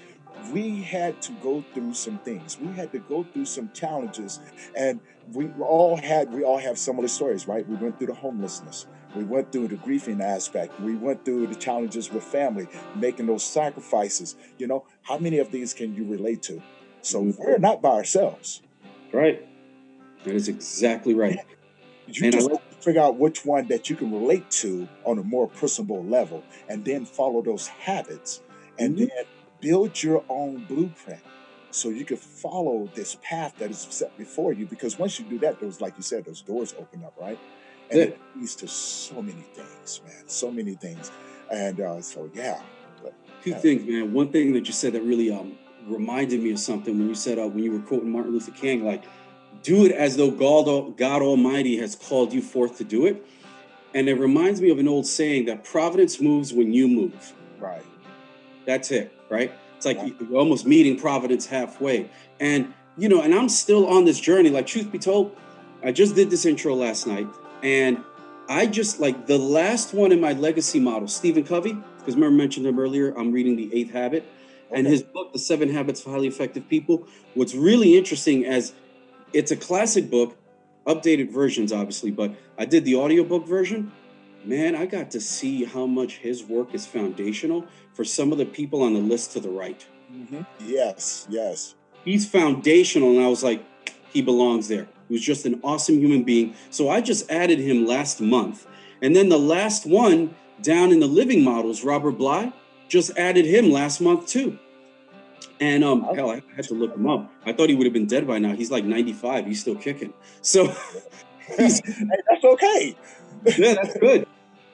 we had to go through some things. We had to go through some challenges, and we all have similar stories, right? We went through the homelessness. We went through the grieving aspect. We went through the challenges with family, making those sacrifices. How many of these can you relate to? So Mm. we're not by ourselves. Right. That is exactly right. You And I just like, have to figure out which one that you can relate to on a more personable level, and then follow those habits, and then mhm, build your own blueprint so you can follow this path that is set before you. Because once you do that, those, like you said, those doors open up, right? And that's it it. leads to so many things, man, so many things. And so, yeah, but Two yeah, things, man. One thing that you said that really reminded me of something when you said when you were quoting Martin Luther King, like, do it as though God Almighty has called you forth to do it. And it reminds me of an old saying that providence moves when you move. right, That's it, right? It's like right, you're almost meeting Providence halfway. And, and I'm still on this journey. Like, truth be told, I just did this intro last night. And I just like the last one in my legacy model, Stephen Covey, because remember I mentioned him earlier, I'm reading The Eighth Habit. And okay, his book, The 7 Habits of Highly Effective People. What's really interesting as it's a classic book, updated versions, obviously, but I did the audiobook version. Man, I got to see how much his work is foundational for some of the people on the list to the right. yes, yes, He's foundational, and I was like, he belongs there. He was just an awesome human being. So I just added him last month. And then the last one down in the living models, Robert Bly, just added him last month too. And I'll hell, I had to check look that him up. I thought he would have been dead by now. He's like 95. He's still kicking. So out. he's Hey, that's okay. yeah, that's good.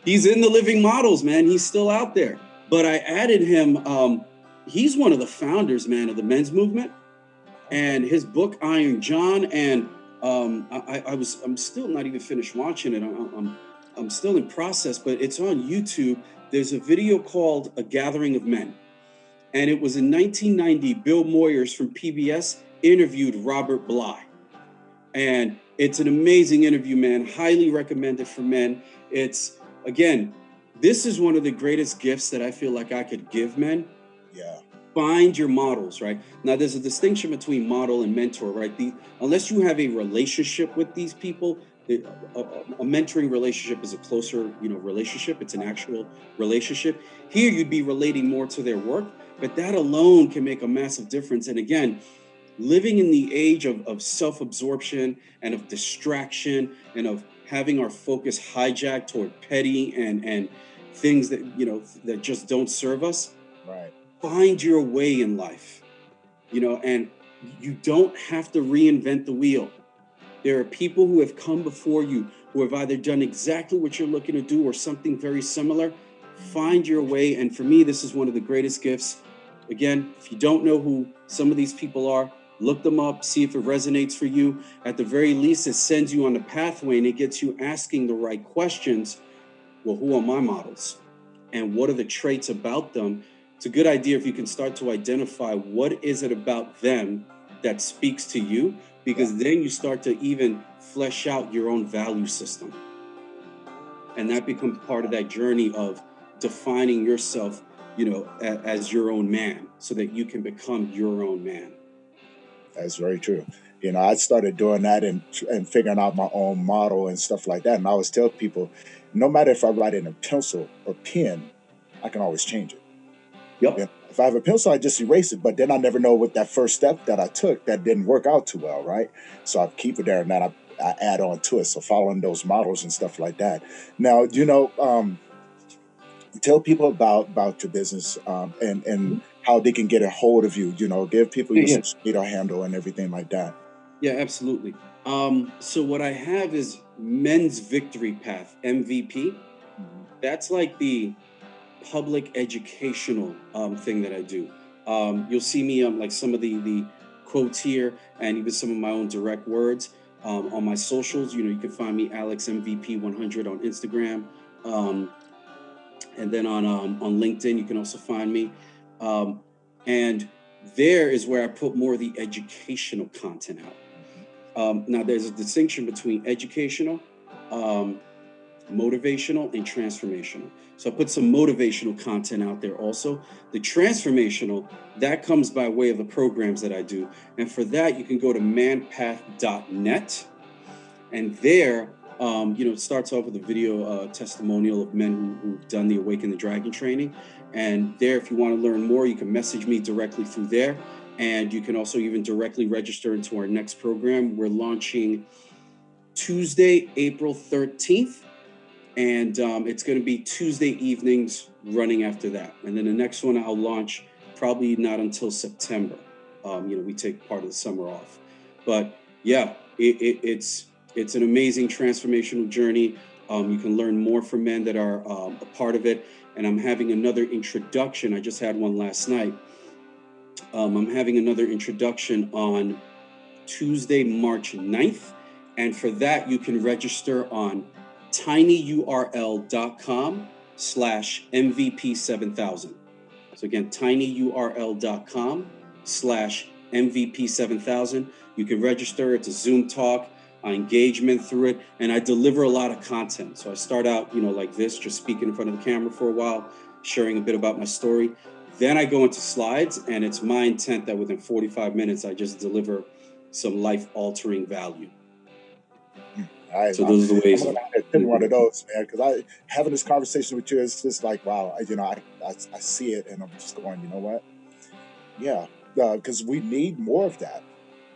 He's in the living models, man. He's still out there. But I added him. He's one of the founders, man, of the men's movement, Okay. and his book Iron John. And I'm still not even finished watching it. I'm still in process, but it's on YouTube. There's a video called "A Gathering of Men," and it was in 1990. Bill Moyers from PBS interviewed Robert Bly. And it's an amazing interview, man. Highly recommended for men. It's, again, this is one of the greatest gifts that I feel like I could give men. Yeah. Find your models, right? Now, there's a distinction between model and mentor, right? Unless you have a relationship with these people, a mentoring relationship is a closer, relationship. It's an actual relationship. Here, you'd be relating more to their work, but that alone can make a massive difference. And again, living in the age of self-absorption and of distraction and of having our focus hijacked toward petty and things that just don't serve us. Right. Find your way in life, and you don't have to reinvent the wheel. There are people who have come before you who have either done exactly what you're looking to do or something very similar. Find your way. And for me, this is one of the greatest gifts. Again, if you don't know who some of these people are, Look them up, see if it resonates for you. At the very least, it sends you on the pathway and it gets you asking the right questions. Well, who are my models? And what are the traits about them? It's a good idea if you can start to identify what is it about them that speaks to you, because then you start to even flesh out your own value system. And that becomes part of that journey of defining yourself, as your own man, so that you can become your own man. That's very true. I started doing that and figuring out my own model and stuff like that. And I always tell people, no matter if I write in a pencil or pen, I can always change it. Yep. If I have a pencil, I just erase it. But then I never know what that first step that I took that didn't work out too well, right? So I keep it there and then I add on to it. So following those models and stuff like that. Now, tell people about your business and how they can get a hold of you. Give people your social media handle and everything like that. Yeah, absolutely. So what I have is Men's Victory Path, MVP. That's like the public educational thing that I do. You'll see me like some of the quotes here, and even some of my own direct words on my socials. You can find me Alex MVP 100 on Instagram, and then on LinkedIn you can also find me. And there is where I put more of the educational content out. Now there's a distinction between educational, motivational, and transformational. So I put some motivational content out there also. The transformational, that comes by way of the programs that I do. And for that, you can go to manpath.net. And there, it starts off with a video testimonial of men who've done the Awaken the Dragon training. And there, if you want to learn more, you can message me directly through there. And you can also even directly register into our next program. We're launching Tuesday, April 13th. And it's going to be Tuesday evenings running after that. And then the next one I'll launch probably not until September. We take part of the summer off. But yeah, it's an amazing transformational journey. You can learn more from men that are a part of it. And I'm having another introduction. I just had one last night. I'm having another introduction on Tuesday, March 9th. And for that, you can register on tinyurl.com/MVP7000. So again, tinyurl.com/MVP7000. You can register. It's a Zoom talk, engagement through it, and I deliver a lot of content. So I start out, like this, just speaking in front of the camera for a while, sharing a bit about my story. Then I go into slides, and it's my intent that within 45 minutes, I just deliver some life-altering value. So those are the ways. I'm gonna have one of those, man, because having this conversation with you is just like, wow. I see it, and I'm just going, you know what? Yeah, because we need more of that.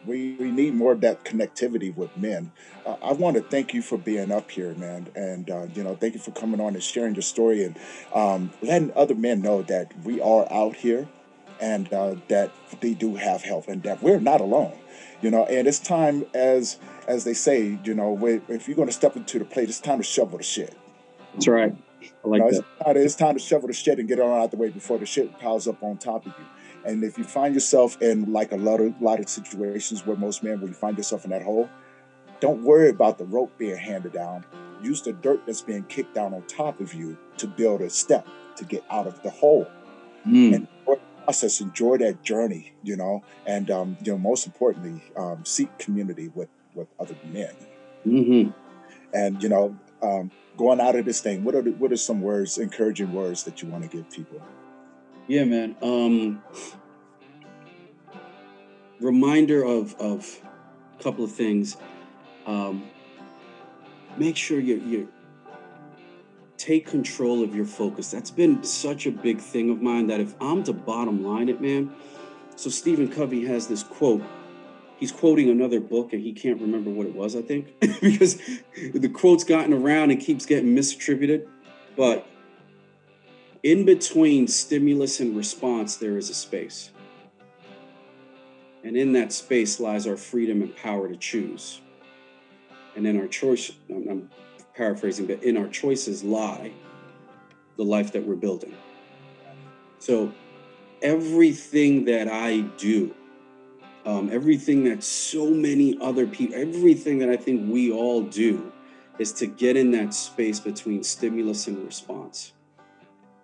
We need more of that connectivity with men. I want to thank you for being up here, man, and thank you for coming on and sharing your story and letting other men know that we are out here and that they do have help and that we're not alone. And it's time, as they say, if you're going to step into the plate, it's time to shovel the shit. That's right. I like that. It's time to shovel the shit and get it on out the way before the shit piles up on top of you. And if you find yourself in like a lot of situations where most men, when you find yourself in that hole, don't worry about the rope being handed down. Use the dirt that's being kicked down on top of you to build a step to get out of the hole. And process, enjoy that journey, and most importantly, seek community with other men. And going out of this thing, what are some words, encouraging words that you want to give people? Yeah, man. Reminder of a couple of things. Make sure you take control of your focus. That's been such a big thing of mine, that if I'm to bottom line it, man. So Stephen Covey has this quote. He's quoting another book and he can't remember what it was, I think, because the quote's gotten around and keeps getting misattributed. But in between stimulus and response, there is a space. And in that space lies our freedom and power to choose. And in our choice, I'm paraphrasing, but in our choices lie the life that we're building. So everything that I do everything that so many other people, everything that I think we all do is to get in that space between stimulus and response.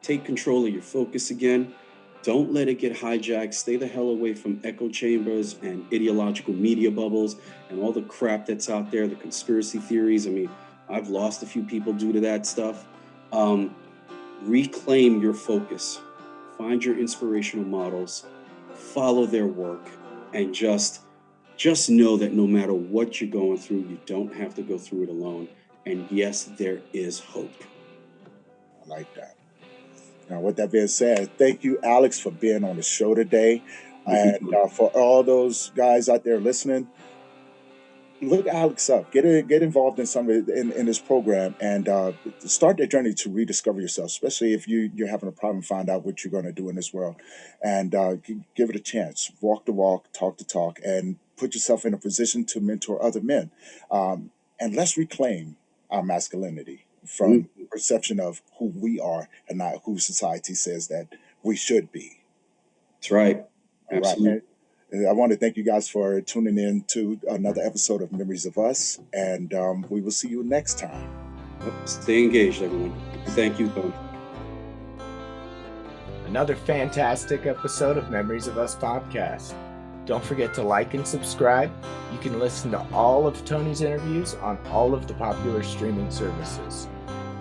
Take control of your focus again. Don't let it get hijacked. Stay the hell away from echo chambers and ideological media bubbles and all the crap that's out there, the conspiracy theories. I mean, I've lost a few people due to that stuff. Reclaim your focus. Find your inspirational models, follow their work, and just know that no matter what you're going through, you don't have to go through it alone. And yes, there is hope. I like that. Now, with that being said, thank you, Alex, for being on the show today. And for all those guys out there listening, look Alex up. Get involved in some of in this program and start the journey to rediscover yourself, especially if you're having a problem, find out what you're going to do in this world. And give it a chance. Walk the walk, talk the talk, and put yourself in a position to mentor other men. And let's reclaim our masculinity from the perception of who we are and not who society says that we should be. That's right. Absolutely. Right. And I want to thank you guys for tuning in to another episode of Memories of Us, and we will see you next time. Stay engaged, everyone. Thank you, Tony. Another fantastic episode of Memories of Us podcast. Don't forget to like and subscribe. You can listen to all of Tony's interviews on all of the popular streaming services.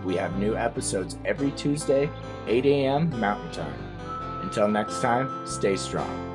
We have new episodes every Tuesday, 8 a.m. Mountain Time. Until next time, stay strong.